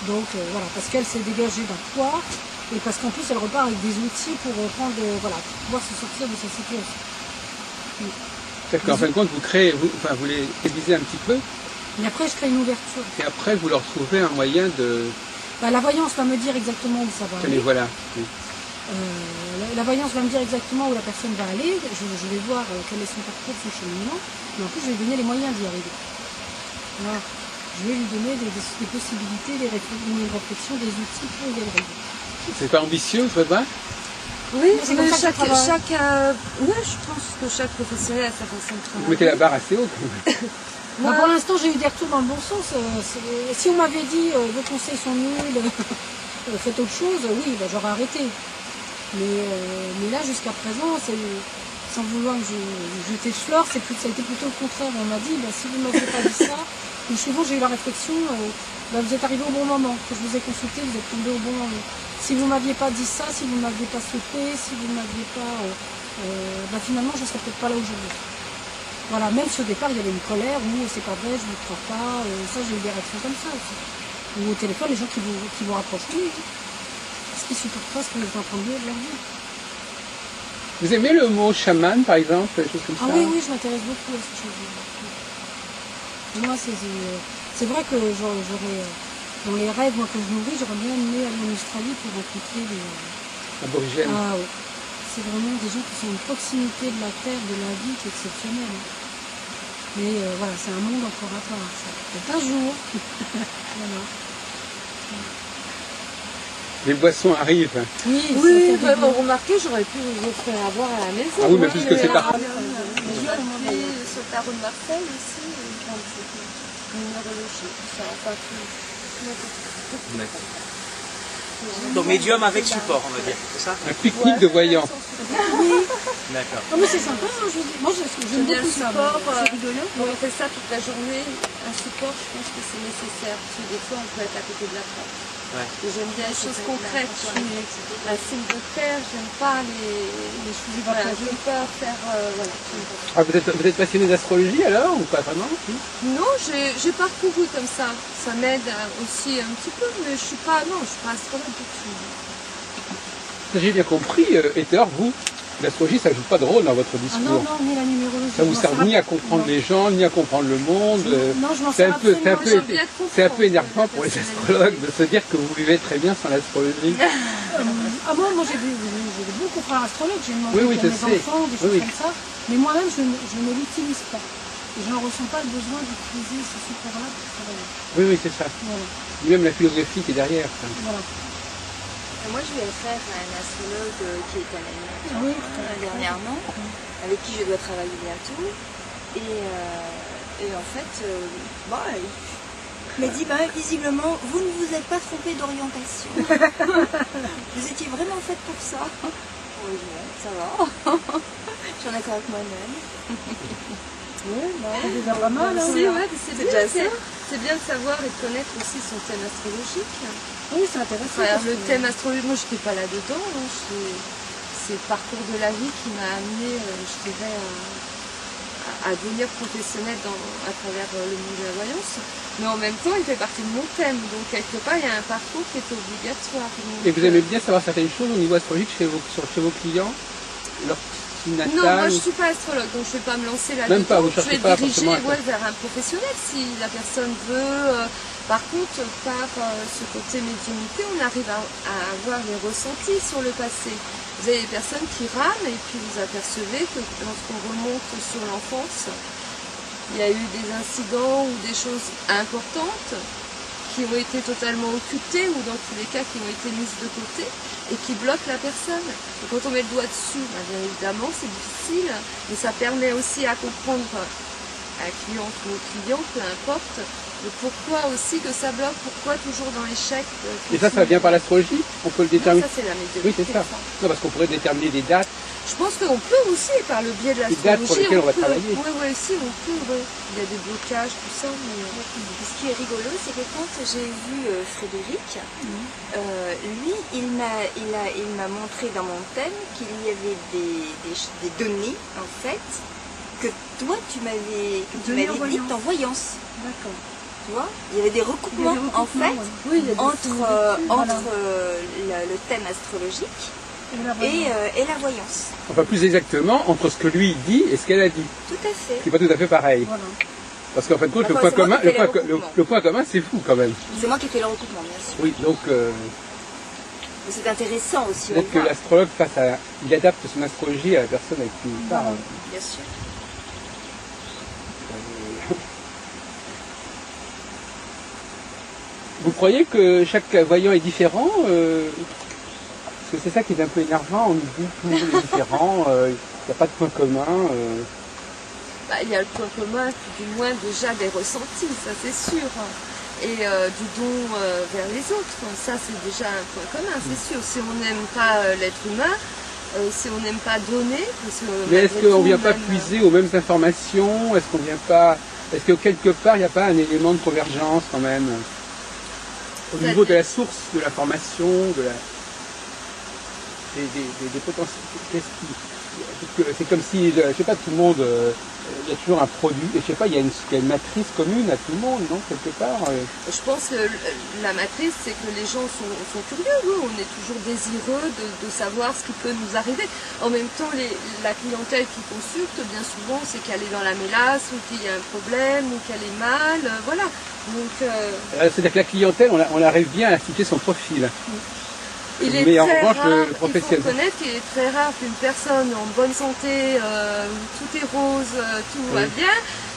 Donc voilà, parce qu'elle s'est dégagée d'un poids et parce qu'en plus elle repart avec des outils pour pouvoir se sortir de sa situation. Oui.
C'est-à-dire qu'en fin de compte, vous les révisez un petit peu.
Et après, je crée une ouverture.
Et après, vous leur trouvez un moyen de...
la voyance va me dire exactement où ça va aller.
Voilà. Oui.
La voyance va me dire exactement où la personne va aller. Je vais voir quel est son parcours, son cheminement. Mais en plus, je vais lui donner les moyens d'y arriver. Voilà. Je vais lui donner des possibilités, des réflexions, des outils pour y arriver.
C'est pas ambitieux, vous pas?
Oui, mais je pense que chaque professionnel a sa façon de travailler.
Vous mettez la barre assez haut.
Pour l'instant, j'ai eu des retours dans le bon sens. Si on m'avait dit vos conseils sont nuls, faites autre chose, oui, j'aurais arrêté. Mais là, jusqu'à présent, sans vouloir que je jeter de fleurs, ça a été plutôt le contraire. On m'a dit, si vous ne m'aviez pas dit ça, puis souvent j'ai eu la réflexion, vous êtes arrivé au bon moment. Quand je vous ai consulté, vous êtes tombé au bon moment. Si vous ne m'aviez pas dit ça, si vous ne m'aviez pas souhaité, si vous ne m'aviez pas... finalement, je ne serais peut-être pas là aujourd'hui. Voilà, même si au départ, il y avait une colère, ou c'est pas vrai, je ne crois pas, ça, j'ai eu des réactions comme ça aussi. Ou au téléphone, les gens qui vous rapprochent, parce qu'ils ne supportent pas ce que vous êtes en train de dire de leur vie.
Vous aimez le mot chaman, par exemple, des choses comme ça?
Oui, je m'intéresse beaucoup à ces choses-là. Moi, c'est vrai que j'aurais, dans les rêves moi, que je nourris, j'aurais bien aimé aller en Australie pour rencontrer les
aborigènes.
Ah oui. C'est vraiment des gens qui sont une proximité de la terre, de la vie qui est exceptionnelle. Mais voilà, c'est un monde encore à part. C'est un jour. Voilà.
Les boissons arrivent.
Oui, remarquez, j'aurais pu vous offrir à boire à la maison.
Ah oui, mais puisque c'est pas...
Sur le tarot de Marseille aussi, numérologie, ça, enfin tout.
Donc médium avec support, on va dire, c'est ça?
Un pique-nique de voyants.
Oui.
D'accord.
Oh, mais c'est sympa, hein, moi j'aime beaucoup
le
ça.
support,
C'est rigolo.
on fait ça toute la journée. Un support, je pense que c'est nécessaire, parce que des fois on peut être à côté de la porte.
Ouais.
Et j'aime bien les choses concrètes. Je suis un signe de terre, j'aime pas les choses. Voilà, je veux pas faire. Voilà.
Ah, vous êtes passionné d'astrologie alors ou pas vraiment?
Non, j'ai parcouru comme ça. Ça m'aide aussi un petit peu, mais je suis pas astrologue du tout.
J'ai bien compris, Heather, vous, l'astrologie, ça joue pas de rôle dans votre
Ah
discours.
non, ni la numérologie.
Ça vous sert ni à comprendre les gens, ni à comprendre le monde.
Non, je m'en
C'est
sers
un peu énervant pour les astrologues de se dire que vous vivez très bien sans l'astrologie.
Moi j'ai beaucoup de frères astrologues, j'ai demandé
Oui,
pour
je
mes
sais.
enfants, des choses comme ça. Mais moi-même, je ne l'utilise pas. Et je n'en ressens pas le besoin d'utiliser ce support-là pour travailler.
Oui, c'est ça.
Voilà.
Et même la philosophie qui est derrière. Ça.
Voilà.
Moi, je vais faire un astrologue qui est un ami dernièrement, avec qui je dois travailler bientôt. Et en fait, il m'a dit, visiblement, vous ne vous êtes pas trompé d'orientation. Vous étiez vraiment faite pour ça. Oui, bon, ça va. Je suis en accord avec moi-même.
C'est déjà pas mal. Hein.
C'est déjà ça. C'est bien de savoir et de connaître aussi son thème astrologique.
Oui, c'est intéressant.
Alors, le thème astrologique, moi je n'étais pas là-dedans. Hein. C'est le parcours de la vie qui m'a amené, je dirais, à devenir professionnelle à travers le monde de la voyance. Mais en même temps, il fait partie de mon thème. Donc, quelque part, il y a un parcours qui est obligatoire. Donc,
et vous aimez bien savoir certaines choses au niveau astrologique chez vos clients? Leur signe natal?
Non, moi je ne suis pas astrologue, donc je ne vais pas me lancer là-dedans.
Même pas, vous
je
cherchez
vais
pas
diriger
forcément
vers un professionnel si la personne veut. Par contre, par ce côté médiumnité, on arrive à avoir les ressentis sur le passé. Vous avez des personnes qui rament et puis vous apercevez que lorsqu'on remonte sur l'enfance, il y a eu des incidents ou des choses importantes qui ont été totalement occultées ou dans tous les cas qui ont été mises de côté et qui bloquent la personne. Et quand on met le doigt dessus, bien évidemment c'est difficile, mais ça permet aussi à comprendre un client ou un client, peu importe, le pourquoi aussi que ça bloque, pourquoi toujours dans l'échec.
Et ça vient par l'astrologie? On peut le déterminer?
Non, ça c'est la médiumnité.
Oui, c'est ça. Non, parce qu'on pourrait déterminer des dates.
Je pense qu'on peut aussi, par le biais de l'astrologie,
des dates pour lesquelles on va travailler.
Oui, si, on peut. Oui. Il y a des blocages, tout ça. Mais...
Ce qui est rigolo, c'est que quand j'ai vu Frédéric, lui, il m'a montré dans mon thème qu'il y avait des données, en fait, que toi, tu m'avais dites en voyance.
D'accord.
Tu vois, il y avait des recoupements, en fait, entre le thème astrologique et la voyance.
Enfin, plus exactement, entre ce que lui dit et ce qu'elle a dit.
Tout à fait.
Qui n'est pas tout à fait pareil.
Voilà.
Parce qu'en fin de compte, le point commun, c'est fou quand même.
C'est moi qui ai fait le recoupement, bien sûr.
Oui, donc...
c'est intéressant aussi.
Peut-être que l'astrologue, il adapte son astrologie à la personne avec qui il parle.
Bien sûr.
Vous croyez que chaque voyant est différent parce que c'est ça qui est un peu énervant, on nous dit tout le monde est différent, il n'y a pas de point commun.
Il y a le point commun, du moins déjà des ressentis, ça c'est sûr. Et du don vers les autres, ça c'est déjà un point commun, c'est sûr. Si on n'aime pas l'être humain, si on n'aime pas donner...
Mais est-ce qu'on ne vient pas puiser aux mêmes informations? Est-ce qu'on vient pas... Est-ce que quelque part il n'y a pas un élément de convergence quand même? Au niveau de la source de la formation, des potentialités, c'est comme si, je sais pas, tout le monde, il y a toujours un produit, je sais pas, il y a une matrice commune à tout le monde, non, quelque part.
Je pense que la matrice, c'est que les gens sont curieux, oui. On est toujours désireux de savoir ce qui peut nous arriver. En même temps, la clientèle qui consulte, bien souvent, c'est qu'elle est dans la mélasse, ou qu'il y a un problème, ou qu'elle est mal, voilà. Donc,
c'est-à-dire que la clientèle, on arrive bien à citer son profil.
Mais en revanche, le professionnel. Il faut reconnaître qu'il est très rare qu'une personne en bonne santé, tout est rose, tout va bien,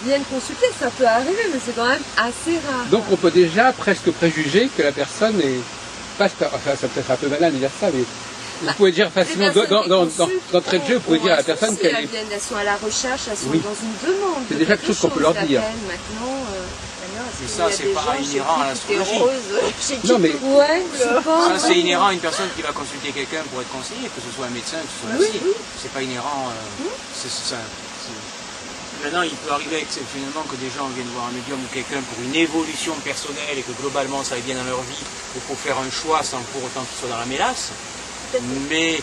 vienne consulter. Ça peut arriver, mais c'est quand même assez rare.
Donc on peut déjà presque préjuger que la personne est pas, enfin ça peut être un peu banal de dire ça, mais vous pouvez dire facilement d'entrée de jeu, vous pouvez dire à la personne qu'elle est.
Elles sont à la recherche, elles sont dans une demande.
C'est déjà quelque chose qu'on peut leur dire.
Maintenant,
mais ça, c'est pas inhérent à l'astrologie.
Non, mais
ça, c'est inhérent à une personne qui va consulter quelqu'un pour être conseillé, que ce soit un médecin, que ce soit un psy. C'est pas inhérent. Maintenant, il peut arriver exceptionnellement que des gens viennent voir un médium ou quelqu'un pour une évolution personnelle et que globalement ça aille bien dans leur vie et pour faire un choix sans pour autant qu'ils soient dans la mélasse. Mais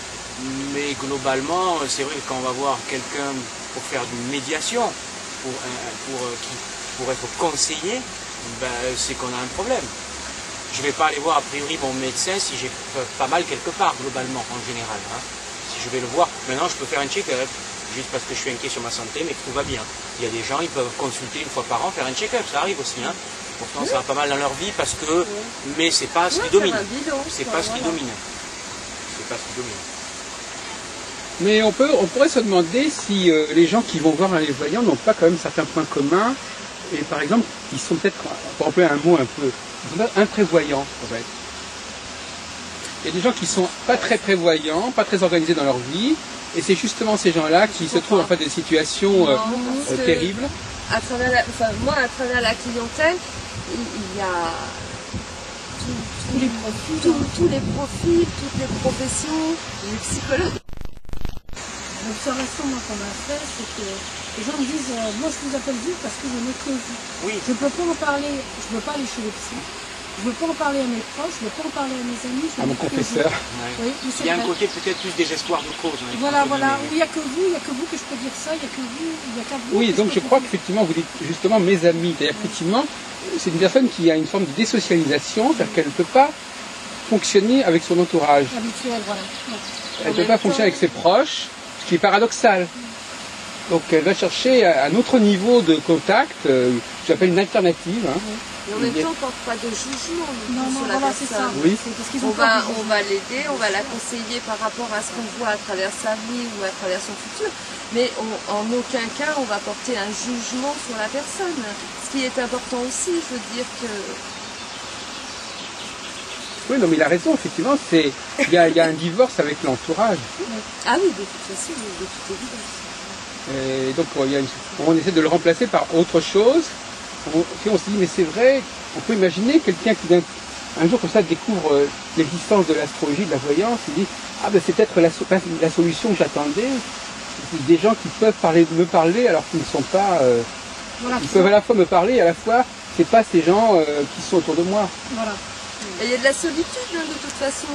globalement, c'est vrai que quand on va voir quelqu'un pour faire d'une médiation, pour être conseillé, ben, c'est qu'on a un problème. Je ne vais pas aller voir a priori mon médecin si j'ai pas mal quelque part, globalement, en général. Hein. Si je vais le voir, maintenant je peux faire un check-up, juste parce que je suis inquiet sur ma santé, mais que tout va bien. Il y a des gens, ils peuvent consulter une fois par an, faire un check-up, ça arrive aussi. Hein. Pourtant, ça va pas mal dans leur vie, parce que... Mais c'est pas ce qui domine. C'est pas ce qui domine. C'est pas ce qui domine.
Mais on pourrait se demander si les gens qui vont voir les voyants n'ont pas quand même certains points communs. Et par exemple, ils sont peut-être, pour employer un mot un peu, imprévoyants, en fait. Il y a des gens qui sont pas très prévoyants, pas très organisés dans leur vie, et c'est justement ces gens-là qui se trouvent en fait des situations terribles.
À travers à travers la clientèle, il y a tous les profils, toutes les professions, les psychologues.
L'observation qu'on a fait, c'est que les gens me disent moi je vous appelle vous parce que je n'ai que vous.
Oui.
Je ne peux pas en parler, je ne veux pas aller chez les psys, je ne veux pas en parler à mes proches, je ne veux pas en parler à mes amis.
À mon confesseur.
Oui, il y a un côté peut-être plus désespoir de cause. Hein,
voilà. Il n'y a que vous que je peux dire ça, il n'y a que vous, il n'y a qu'à vous.
Oui, donc je crois qu'effectivement, vous dites justement mes amis. C'est-à-dire qu'effectivement, c'est une personne qui a une forme de désocialisation, c'est-à-dire qu'elle ne peut pas fonctionner avec son entourage.
Habituel, voilà.
Elle ne peut pas fonctionner avec ses proches. Ce qui est paradoxal. Donc elle va chercher un autre niveau de contact, j'appelle une alternative. Hein.
Et en même temps, on ne porte pas de jugement sur la personne.
Ça.
Oui.
On va l'aider, on va la conseiller par rapport à ce qu'on voit à travers sa vie ou à travers son futur. Mais en aucun cas, on va porter un jugement sur la personne. Ce qui est important aussi, je veux dire que...
Oui, non, mais il a raison, effectivement, il y a un divorce avec l'entourage.
Ah oui, de toute façon, de toute évidence.
Et donc, on essaie de le remplacer par autre chose. On se dit, mais c'est vrai, on peut imaginer quelqu'un qui, un jour comme ça, découvre l'existence de l'astrologie, de la voyance, il dit, ah ben c'est peut-être la solution que j'attendais. Des gens qui peuvent me parler alors qu'ils ne sont pas... ils peuvent à la fois me parler et à la fois, c'est pas ces gens qui sont autour de moi.
Voilà.
Et il y a de la solitude de toute façon,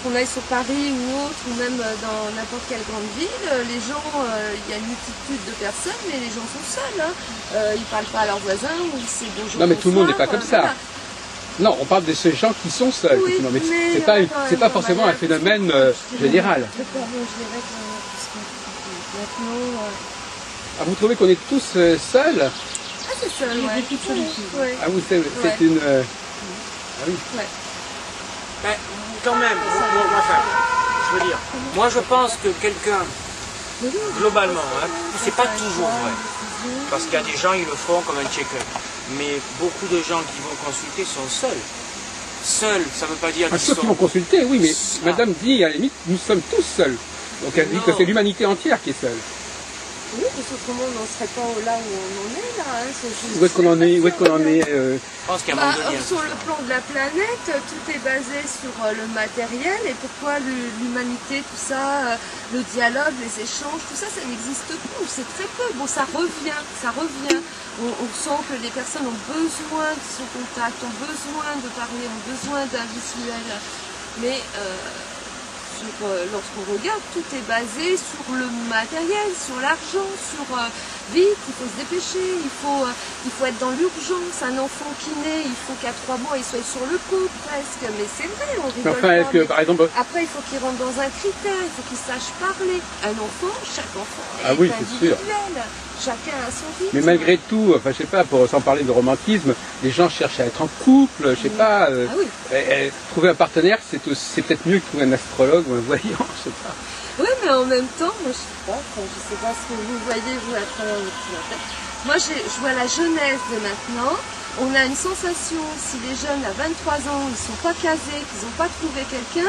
qu'on aille sur Paris ou autre, ou même dans n'importe quelle grande ville, les gens, il y a une multitude de personnes, mais les gens sont seuls. Hein. Ils ne parlent pas à leurs voisins, ou c'est bonjour.
Non mais tout le monde n'est pas comme ça. Voilà. Non, on parle de ces gens qui sont seuls,
oui,
mais c'est pas forcément un phénomène général. Vous trouvez qu'on est tous seuls?
Ah c'est seul, ouais.
Beaucoup de solitude.
Ouais.
Ah vous savez, c'est une... Ah oui.
Ouais.
Mais quand même, je veux dire, moi je pense que quelqu'un, globalement, hein, c'est pas toujours vrai. Parce qu'il y a des gens, ils le font comme un check-up. Mais beaucoup de gens qui vont consulter sont seuls. Seuls, ça ne veut pas dire qu'ils sont...
Ceux qui vont consulter, oui, mais madame dit, à la limite, nous sommes tous seuls. Donc elle dit que c'est l'humanité entière qui est seule.
Oui, parce qu'autrement on n'en serait pas là où on en est là. Hein.
Où est-ce qu'on en est,
Je pense qu'il y a un manque de lien.
Sur le plan de la planète, tout est basé sur le matériel. Et pourquoi l'humanité, tout ça, le dialogue, les échanges, tout ça, ça n'existe plus. C'est très peu. Bon, ça revient. On sent que les personnes ont besoin de ce contact, ont besoin de parler, ont besoin d'un visuel. Mais lorsqu'on regarde, tout est basé sur le matériel, sur l'argent, sur vite, il faut se dépêcher, il faut être dans l'urgence. Un enfant qui naît, il faut qu'à 3 mois il soit sur le coup presque. Mais c'est vrai, on rigole
enfin,
pas,
que, par exemple...
Après, il faut qu'il rentre dans un critère, il faut qu'il sache parler. Un enfant, chaque enfant est
oui,
individuel. Chacun a son rythme.
Mais malgré tout, enfin je sais pas, sans parler de romantisme, les gens cherchent à être en couple, je sais pas. Trouver un partenaire, c'est peut-être mieux que trouver un astrologue ou un voyant, je sais pas.
Oui, mais en même temps, moi je sais pas ce que vous voyez vous à travers votre tête. Moi je vois la jeunesse de maintenant. On a une sensation, si les jeunes à 23 ans, ils sont pas casés, qu'ils n'ont pas trouvé quelqu'un,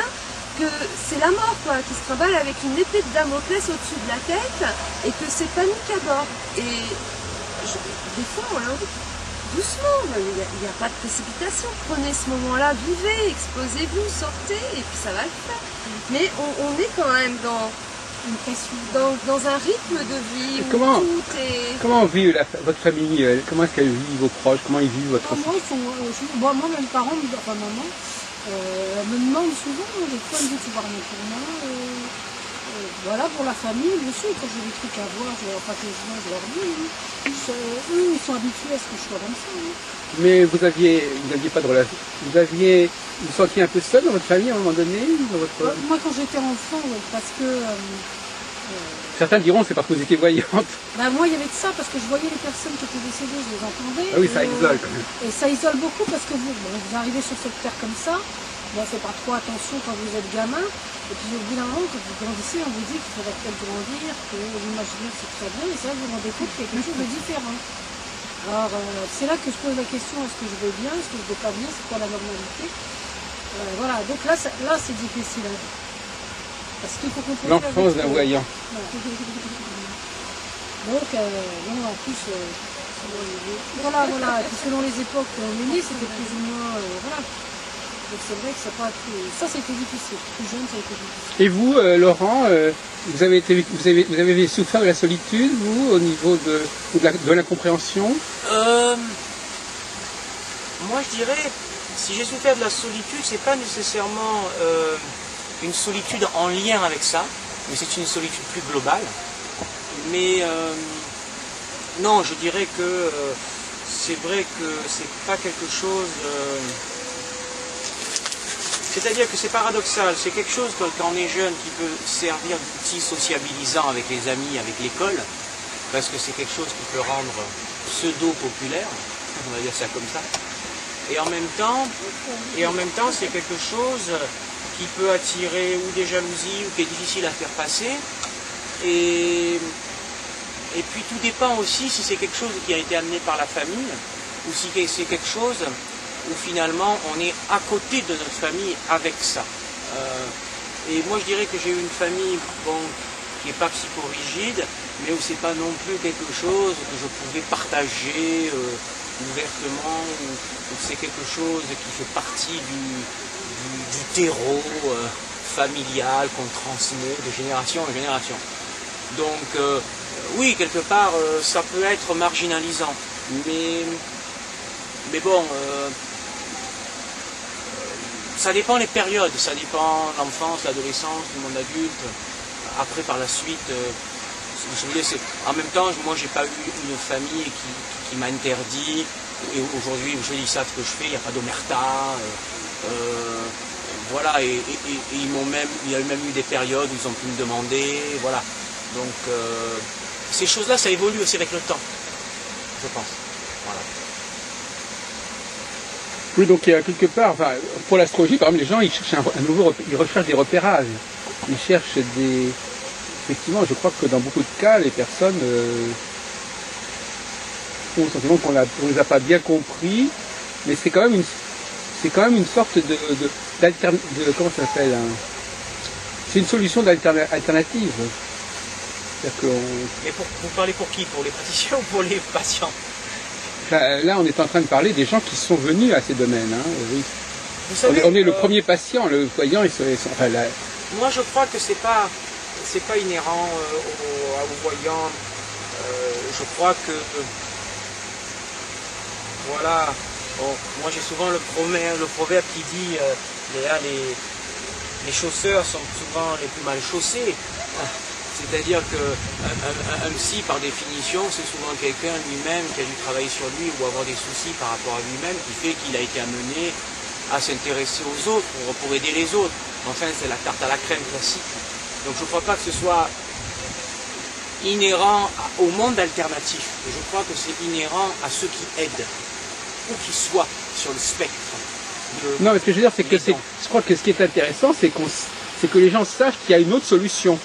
que c'est la mort, quoi, qui se trimballe avec une épée de Damoclès au-dessus de la tête et que c'est panique à bord. Et des fois, on leur dit doucement, il n'y a pas de précipitation. Prenez ce moment-là, vivez, exposez-vous, sortez et puis ça va le faire. Mais on est quand même dans un rythme de vie où tout est...
Comment vit votre famille? Comment est-ce qu'elle vit, vos proches? Comment ils vivent votre famille?
Moi, mes parents, enfin maman, me demande souvent des fois de tu voir pour moi. Voilà, pour la famille, bien sûr, quand j'ai des trucs à voir, je leur dis. Eux, ils sont habitués à ce que je sois comme ça.
Mais vous aviez pas de relation. Vous vous sentiez un peu seul dans votre famille à un moment donné dans votre...
Moi, quand j'étais enfant, parce que...
Certains diront c'est parce que vous étiez voyante.
Moi, il y avait de ça, parce que je voyais les personnes qui étaient décédées, je les entendais.
Ah oui, ça isole quand même.
Et ça isole beaucoup parce que vous arrivez sur cette terre comme ça, on ne fait pas trop attention quand vous êtes gamin. Et puis au bout d'un moment, quand vous grandissez, on vous dit qu'il faudrait peut-être grandir, que l'imaginaire c'est très bien, et c'est là que vous vous rendez compte qu'il y a quelque chose de différent. Alors c'est là que je pose la question, est-ce que je vais bien, est-ce que je ne vais pas bien, c'est quoi la normalité? Voilà, donc là c'est difficile à dire. Parce qu'il faut comprendre.
L'enfance d'un voyant.
Donc, en plus, voilà, et puis selon les époques où on est né, c'était plus ou moins, voilà. Donc c'est vrai que ça c'était difficile, plus jeune ça a été difficile.
Et vous, Laurent, vous avez souffert de la solitude, vous, au niveau de l'incompréhension?
Moi je dirais, si j'ai souffert de la solitude, c'est pas nécessairement une solitude en lien avec ça, mais c'est une solitude plus globale. Mais non, je dirais que c'est vrai que c'est pas quelque chose... C'est-à-dire que c'est paradoxal, c'est quelque chose quand on est jeune qui peut servir d'outil sociabilisant avec les amis, avec l'école, parce que c'est quelque chose qui peut rendre pseudo-populaire, on va dire ça comme ça. Et en même temps, c'est quelque chose qui peut attirer ou des jalousies ou qui est difficile à faire passer. Et puis tout dépend aussi si c'est quelque chose qui a été amené par la famille ou si c'est quelque chose où finalement on est à côté de notre famille avec ça. Et moi je dirais que j'ai eu une famille qui n'est pas psychorigide, mais où c'est pas non plus quelque chose que je pouvais partager ouvertement, ou c'est quelque chose qui fait partie du terreau familial qu'on transmet de génération en génération. Donc oui, quelque part ça peut être marginalisant, mais bon, ça dépend les périodes, ça dépend l'enfance, l'adolescence, le monde adulte. Après, par la suite, si vous voulez, en même temps, moi, j'ai pas eu une famille qui m'a interdit. Et aujourd'hui, je dis ça, ce que je fais, il n'y a pas d'omerta. Voilà, et il y a même eu des périodes où ils ont pu me demander, voilà. Donc, ces choses-là, ça évolue aussi avec le temps, je pense. Voilà.
Oui, donc il y a quelque part, enfin, pour l'astrologie, par exemple, les gens, ils cherchent ils recherchent des repérages. Ils cherchent des... Effectivement, je crois que dans beaucoup de cas, les personnes ont le sentiment qu'on ne les a pas bien compris, mais c'est quand même une sorte de comment ça s'appelle, c'est une solution alternative.
Et vous parlez pour qui? Pour les praticiens ou pour les patients?
Là, on est en train de parler des gens qui sont venus à ces domaines. Hein, oui.
Vous savez,
on est le premier patient, le voyant.
Moi, je crois que c'est pas inhérent aux voyants. Je crois que voilà. Bon, moi, j'ai souvent le proverbe qui dit les chausseurs sont souvent les plus mal chaussés. C'est-à-dire qu'un psy, par définition, c'est souvent quelqu'un lui-même qui a dû travailler sur lui ou avoir des soucis par rapport à lui-même, qui fait qu'il a été amené à s'intéresser aux autres pour aider les autres. Enfin, c'est la tarte à la crème classique. Donc je ne crois pas que ce soit inhérent au monde alternatif. Je crois que c'est inhérent à ceux qui aident, où qu'ils soient sur le spectre.
Non, mais ce que je veux dire, c'est que je crois que ce qui est intéressant, c'est que les gens sachent qu'il y a une autre solution.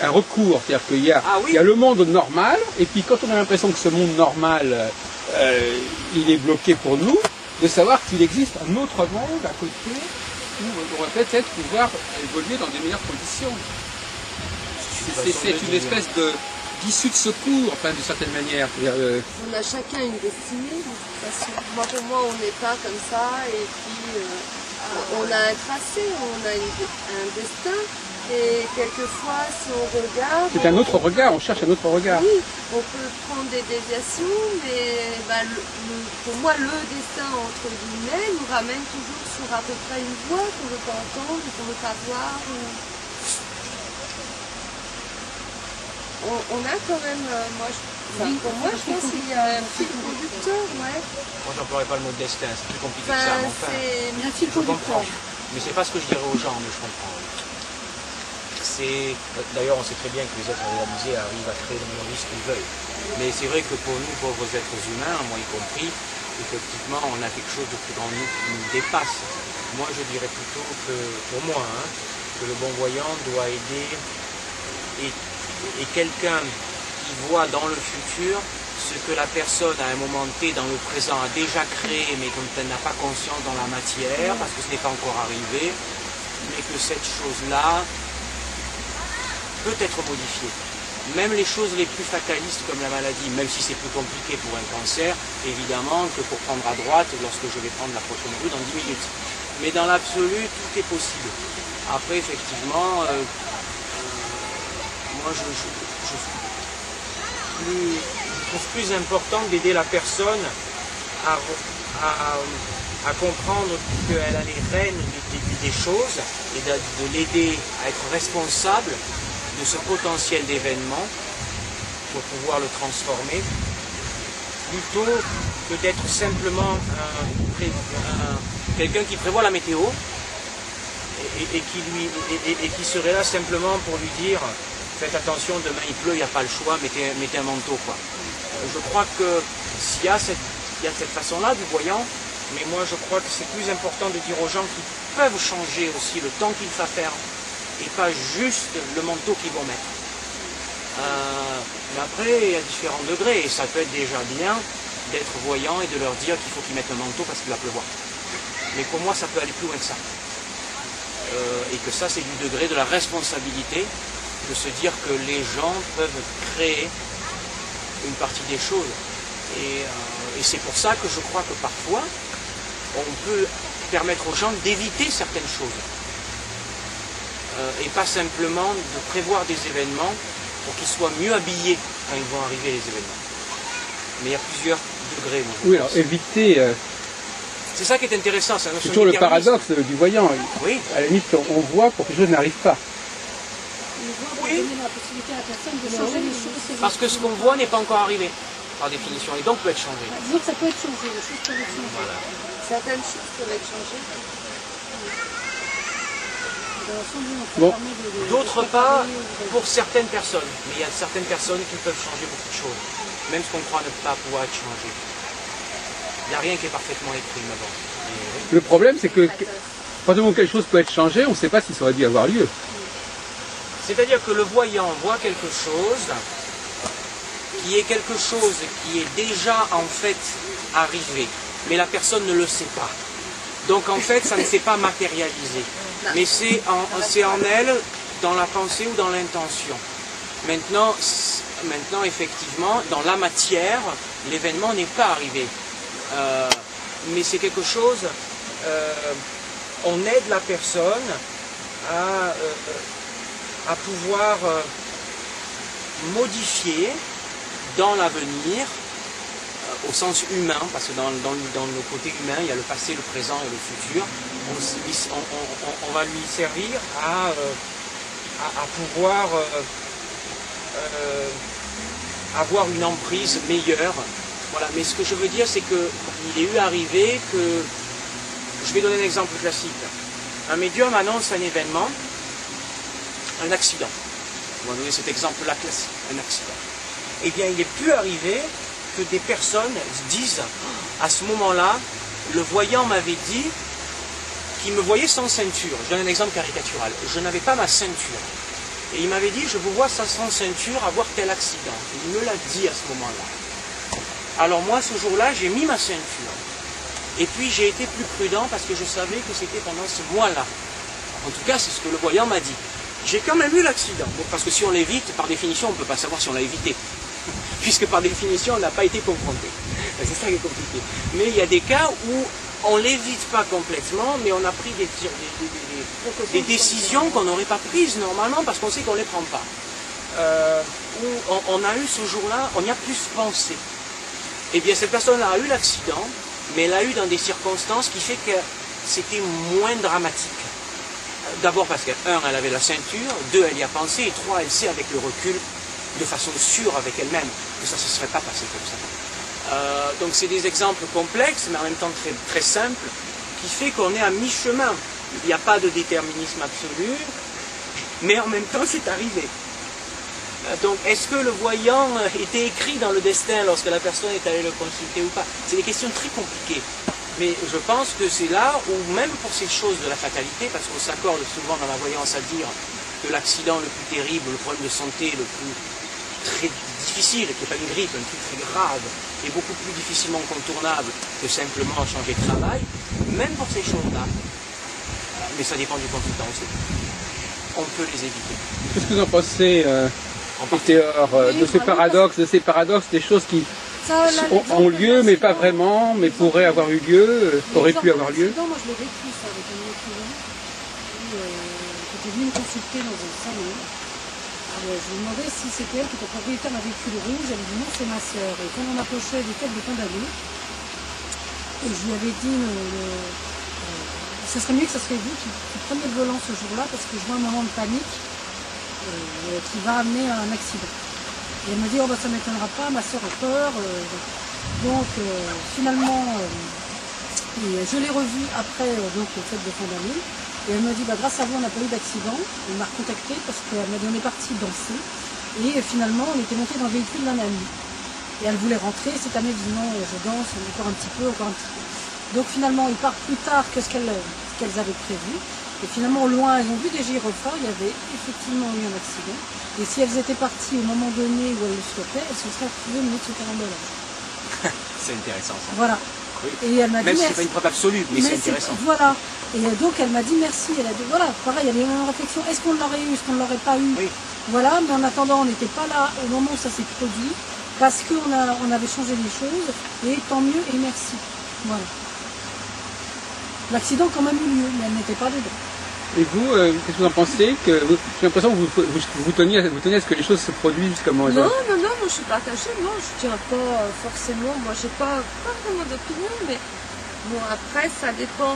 Un recours, c'est-à-dire qu'il y a, il y a le monde normal, et puis quand on a l'impression que ce monde normal, il est bloqué pour nous, de savoir qu'il existe un autre monde à côté, où on va peut-être pouvoir évoluer dans des meilleures conditions. C'est une espèce d'issue de secours, enfin, d'une certaine manière.
On a chacun une destinée, de toute façon. Moi, pour moi, on n'est pas comme ça, et puis on a un tracé, on a un destin. Et quelquefois, si on regarde...
C'est un autre regard, on cherche un autre regard.
Oui, on peut prendre des déviations, mais pour moi, le destin, entre guillemets, nous ramène toujours sur à peu près une voie qu'on ne veut pas entendre, qu'on ne veut pas voir. On a quand même, pour moi, je pense qu'il y a un fil conducteur, ouais.
Moi, j'emploierais pas le mot destin, c'est plus compliqué que ça.
C'est un fil
je comprends. Mais c'est pas ce que je dirais aux gens, mais je comprends. D'ailleurs, on sait très bien que les êtres réalisés arrivent à créer le meilleur vie qu'ils veulent. Mais c'est vrai que pour nous, pauvres êtres humains, moi y compris, effectivement, on a quelque chose de plus grand de nous qui nous dépasse. Moi, je dirais plutôt que, pour moi, que le bon voyant doit aider et quelqu'un qui voit dans le futur ce que la personne, à un moment T, dans le présent, a déjà créé, mais dont elle n'a pas conscience dans la matière, parce que ce n'est pas encore arrivé, mais que cette chose-là peut être modifiée. Même les choses les plus fatalistes comme la maladie, même si c'est plus compliqué pour un cancer, évidemment, que pour prendre à droite lorsque je vais prendre la prochaine rue dans 10 minutes. Mais dans l'absolu, tout est possible. Après, effectivement, moi je trouve plus important d'aider la personne à comprendre qu'elle a les rênes des choses et de l'aider à être responsable de ce potentiel d'événement pour pouvoir le transformer, plutôt que d'être simplement quelqu'un qui prévoit la météo et qui serait là simplement pour lui dire faites attention, demain il pleut, il n'y a pas le choix, mettez un manteau, quoi. Je crois que s'il y a cette façon-là du voyant, mais moi je crois que c'est plus important de dire aux gens qu'ils peuvent changer aussi le temps qu'il va faire et pas juste le manteau qu'ils vont mettre. Mais après, il y a différents degrés et ça peut être déjà bien d'être voyant et de leur dire qu'il faut qu'ils mettent un manteau parce qu'il va pleuvoir. Mais pour moi, ça peut aller plus loin que ça. Et que ça, c'est du degré de la responsabilité de se dire que les gens peuvent créer une partie des choses. Et c'est pour ça que je crois que parfois, on peut permettre aux gens d'éviter certaines choses. Et pas simplement de prévoir des événements pour qu'ils soient mieux habillés quand ils vont arriver les événements. Mais il y a plusieurs degrés. Moi,
oui, alors éviter...
C'est ça qui est intéressant. C'est
toujours le paradoxe du voyant.
Oui.
À la limite, on voit pour que les choses n'arrivent pas.
Oui.
Parce que ce qu'on voit n'est pas encore arrivé, par définition, et donc peut être changé.
Donc ça peut être changé, les choses peuvent être changées.
Voilà.
Certaines choses peuvent être changées.
Bon.
D'autres pas pour certaines personnes, mais il y a certaines personnes qui peuvent changer beaucoup de choses, même ce qu'on croit ne pas pouvoir être changé. Il n'y a rien qui est parfaitement écrit d'abord.
Le problème, c'est que quand quelque chose peut être changé, on ne sait pas si ça aurait dû avoir lieu.
C'est-à-dire que le voyant voit quelque chose qui est quelque chose qui est déjà en fait arrivé, mais la personne ne le sait pas. Donc en fait, ça ne s'est pas matérialisé. Mais c'est en elle, dans la pensée ou dans l'intention. Maintenant, effectivement, dans la matière, l'événement n'est pas arrivé. Mais c'est quelque chose, on aide la personne à pouvoir modifier dans l'avenir au sens humain, parce que dans le côté humain, il y a le passé, le présent et le futur. On va lui servir à pouvoir avoir une emprise meilleure. Voilà. Mais ce que je veux dire, c'est qu'il est eu arrivé que... Je vais donner un exemple classique. Un médium annonce un événement, un accident. On va donner cet exemple-là classique, un accident. Eh bien, il est pu arriver que des personnes disent, à ce moment-là, le voyant m'avait dit qu'il me voyait sans ceinture. Je donne un exemple caricatural. Je n'avais pas ma ceinture. Et il m'avait dit, je vous vois sans ceinture avoir tel accident. Il me l'a dit à ce moment-là. Alors moi, ce jour-là, j'ai mis ma ceinture. Et puis j'ai été plus prudent parce que je savais que c'était pendant ce mois-là. En tout cas, c'est ce que le voyant m'a dit. J'ai quand même eu l'accident. Bon, parce que si on l'évite, par définition, on ne peut pas savoir si on l'a évité. Puisque par définition, on n'a pas été confronté. C'est ça qui est compliqué. Mais il y a des cas où on ne l'évite pas complètement, mais on a pris des décisions qu'on n'aurait pas prises normalement parce qu'on sait qu'on ne les prend pas. Où on a eu ce jour-là, on y a plus pensé. Eh bien, cette personne a eu l'accident, mais elle l'a eu dans des circonstances qui fait que c'était moins dramatique. D'abord parce que, un, elle avait la ceinture, deux, elle y a pensé, et trois, elle sait avec le recul, de façon sûre avec elle-même, que ça ne se serait pas passé comme ça. Donc c'est des exemples complexes, mais en même temps très, très simples, qui fait qu'on est à mi-chemin. Il n'y a pas de déterminisme absolu, mais en même temps c'est arrivé. Donc est-ce que le voyant était écrit dans le destin lorsque la personne est allée le consulter ou pas? C'est des questions très compliquées. Mais je pense que c'est là où, même pour ces choses de la fatalité, parce qu'on s'accorde souvent dans la voyance à dire que l'accident le plus terrible, le problème de santé le plus très difficile, qui n'est pas une grippe, un truc très grave, est beaucoup plus difficilement contournable que simplement changer de travail, même pour ces choses-là, mais ça dépend du consultant aussi, on peut les éviter.
Qu'est-ce que vous en pensez de ces paradoxes, des choses qui ont lieu, mais pas vraiment, mais pourraient avoir eu lieu, auraient pu avoir lieu?
Moi, je l'ai vécu ça avec un écrivain qui était venu me consulter dans un salon. Je lui demandais si c'était elle qui était propriétaire d'un véhicule rouge. Elle me dit non, c'est ma sœur. Et quand on approchait des fêtes de fin d'année, et je lui avais dit ce serait mieux que ce serait vous qui preniez le volant ce jour-là parce que je vois un moment de panique qui va amener à un accident. Et elle me dit, oh bah ça ne m'étonnera pas, ma soeur a peur. Donc finalement, je l'ai revue après donc, les fêtes de fin d'année. Et elle me dit, bah, grâce à vous, on n'a pas eu d'accident. Elle m'a recontacté parce qu'elle m'a dit, on est parti danser. Et finalement, on était monté dans le véhicule d'un ami. Et elle voulait rentrer. Cette année, elle dit, non, je danse encore un petit peu, encore un petit peu. Donc finalement, ils partent plus tard que ce qu'elles avaient prévu. Et finalement, au loin, elles ont vu des gyrophares, il y avait effectivement eu un accident. Et si elles étaient parties au moment donné où elles le souhaitaient, elles se seraient retrouvées au milieu de ce carambolage.
C'est intéressant ça.
Voilà.
Oui.
Et elle m'a dit,
même si ce n'est pas une preuve absolue, mais c'est intéressant.
Voilà. Et donc elle m'a dit merci. Elle a dit, voilà, pareil, il y a eu une réflexion, est-ce qu'on l'aurait eu, est-ce qu'on ne l'aurait pas eu?
Oui.
Voilà, mais en attendant, on n'était pas là au moment où ça s'est produit, parce qu'on avait changé les choses, et tant mieux, et merci. Voilà. L'accident a quand même eu lieu, mais elle n'était pas dedans.
Et vous, qu'est-ce que vous en pensez? J'ai l'impression que vous teniez à ce que les choses se produisent comme elles
Non, moi je suis partagée, non, je tiens pas forcément, moi j'ai pas vraiment d'opinion, mais bon après ça dépend.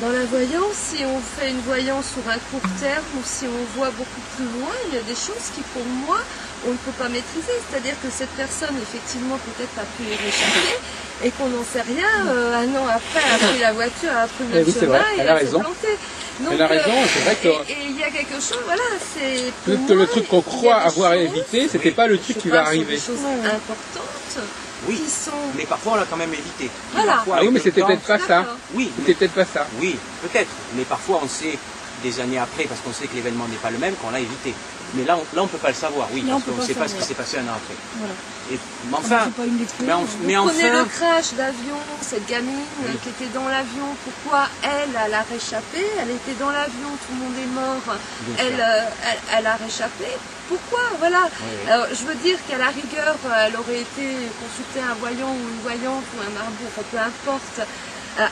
Dans la voyance, si on fait une voyance sur un court terme ou si on voit beaucoup plus loin, il y a des choses qui pour moi on ne peut pas maîtriser, c'est-à-dire que cette personne effectivement peut-être a pu y réchapper et qu'on n'en sait rien, un an après a pris la voiture, a pris le chemin et elle s'est plantée. Donc,
elle a raison, c'est vrai que...
Et il y a quelque chose, voilà, c'est...
Le truc qu'on croit avoir évité, c'était pas le truc qui va arriver.
Des choses importantes
oui,
qui sont...
mais parfois on l'a quand même évité.
Voilà.
Ah oui, mais c'était peut-être pas ça.
Oui.
C'était peut-être pas ça.
Oui, peut-être. Mais parfois on sait, des années après, parce qu'on sait que l'événement n'est pas le même, qu'on l'a évité. Mais là, on ne peut pas le savoir, oui, parce qu'on ne sait pas ce qui s'est passé un an après.
Voilà.
Et, mais enfin,
prenez le crash d'avion, cette gamine qui était dans l'avion, pourquoi elle a réchappé? Elle était dans l'avion, tout le monde est mort, elle a réchappé. Pourquoi? Voilà. Oui. Alors, je veux dire qu'à la rigueur, elle aurait été consulter un voyant ou une voyante ou un marbout, enfin peu importe.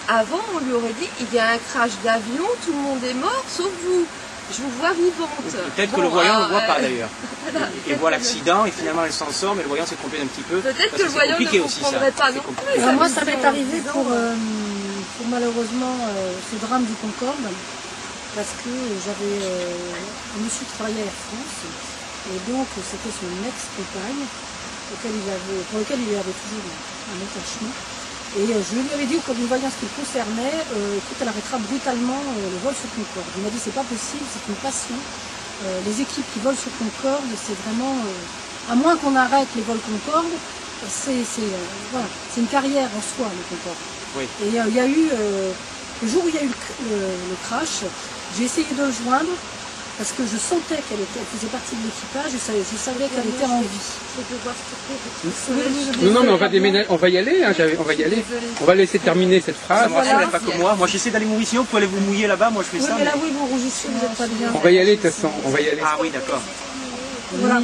Avant, on lui aurait dit, il y a un crash d'avion, tout le monde est mort, sauf vous. Je vous vois vivante.
Peut-être que le voyant ne le voit pas d'ailleurs. Il voit l'accident et finalement elle s'en sort, mais le voyant s'est trompé un petit peu.
Peut-être que le voyant ne comprendrait pas non plus.
Moi, ça m'est arrivé pour malheureusement ce drame du Concorde, parce que j'avais un monsieur qui travaillait à Air France, et donc c'était son ex-compagne, pour lequel il avait toujours un attachement. Et je lui avais dit, comme une voyance qui le concernait, écoute, elle arrêtera brutalement le vol sur Concorde. Il m'a dit, c'est pas possible, c'est une passion. Les équipes qui volent sur Concorde, c'est vraiment, à moins qu'on arrête les vols Concorde, c'est voilà, une carrière en soi, le Concorde.
Oui.
Et il y a eu, le jour où il y a eu le crash, j'ai essayé de le joindre, parce que je sentais qu'elle faisait partie de l'équipage, je savais qu'elle était en vie.
Non, mais on va y aller, hein, on va y aller. On va laisser terminer cette phrase.
Ça ne pas que moi. Moi, j'essaie d'aller mourir ici, vous pouvez aller vous mouiller là-bas, moi je fais ça.
Mais là, oui, vous rougissez, vous n'êtes pas bien.
On va y aller, de toute façon, on va y aller.
Ah oui, d'accord.
Voilà.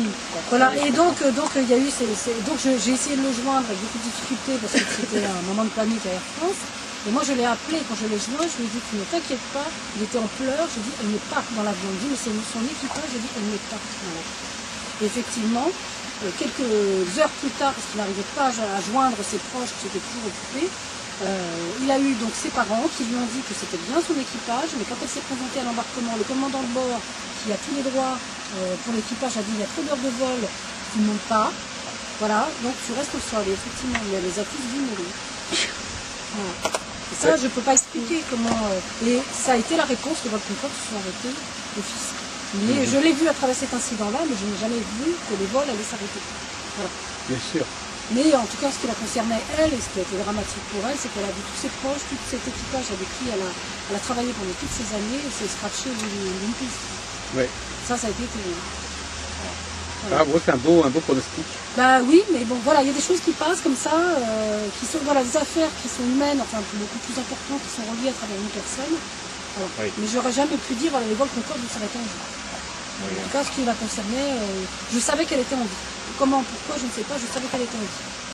Voilà. Et donc il y a eu donc j'ai essayé de le joindre avec beaucoup de difficultés parce que c'était un moment de panique à Air France. Et moi je l'ai appelé quand je l'ai joint, je lui ai dit ne t'inquiète pas, il était en pleurs, je lui ai dit elle n'est pas dans l'avion, je lui ai dit mais c'est son équipage, je lui ai dit elle n'est pas dans l'avion. Et effectivement, quelques heures plus tard, parce qu'il n'arrivait pas à joindre ses proches qui étaient toujours occupés, il a eu donc ses parents qui lui ont dit que c'était bien son équipage, mais quand elle s'est présentée à l'embarquement, le commandant de bord, qui a tous les droits pour l'équipage, a dit il y a trop d'heures de vol, tu ne montes pas. Voilà, donc tu restes au sol. Et effectivement, il les a tous vus mourir. Voilà. Et ça, je ne peux pas expliquer comment... et ça a été la réponse que votre Concorde se sont arrêtés d'office. Mais je l'ai vu à travers cet incident-là, mais je n'ai jamais vu que les vols allaient s'arrêter. Voilà.
Bien sûr.
Mais en tout cas, ce qui la concernait, elle, et ce qui a été dramatique pour elle, c'est qu'elle a vu tous ses proches, tout cet équipage avec qui elle a travaillé pendant toutes ces années, et s'est scratché d'une piste.
Ouais.
Ça a été terrible.
Voilà. Ah bon, c'est un beau pronostic.
Bah oui, mais bon, voilà, il y a des choses qui passent comme ça, qui sont, voilà, des affaires qui sont humaines, enfin beaucoup plus importantes, qui sont reliées à travers une personne. Voilà. Oui. Mais j'aurais jamais pu dire, voilà, les vols Concorde vont s'arrêter en vie. Oui. En tout cas, ce qui la concernait, je savais qu'elle était en vie. Comment, pourquoi, je ne sais pas, je savais qu'elle était en vie.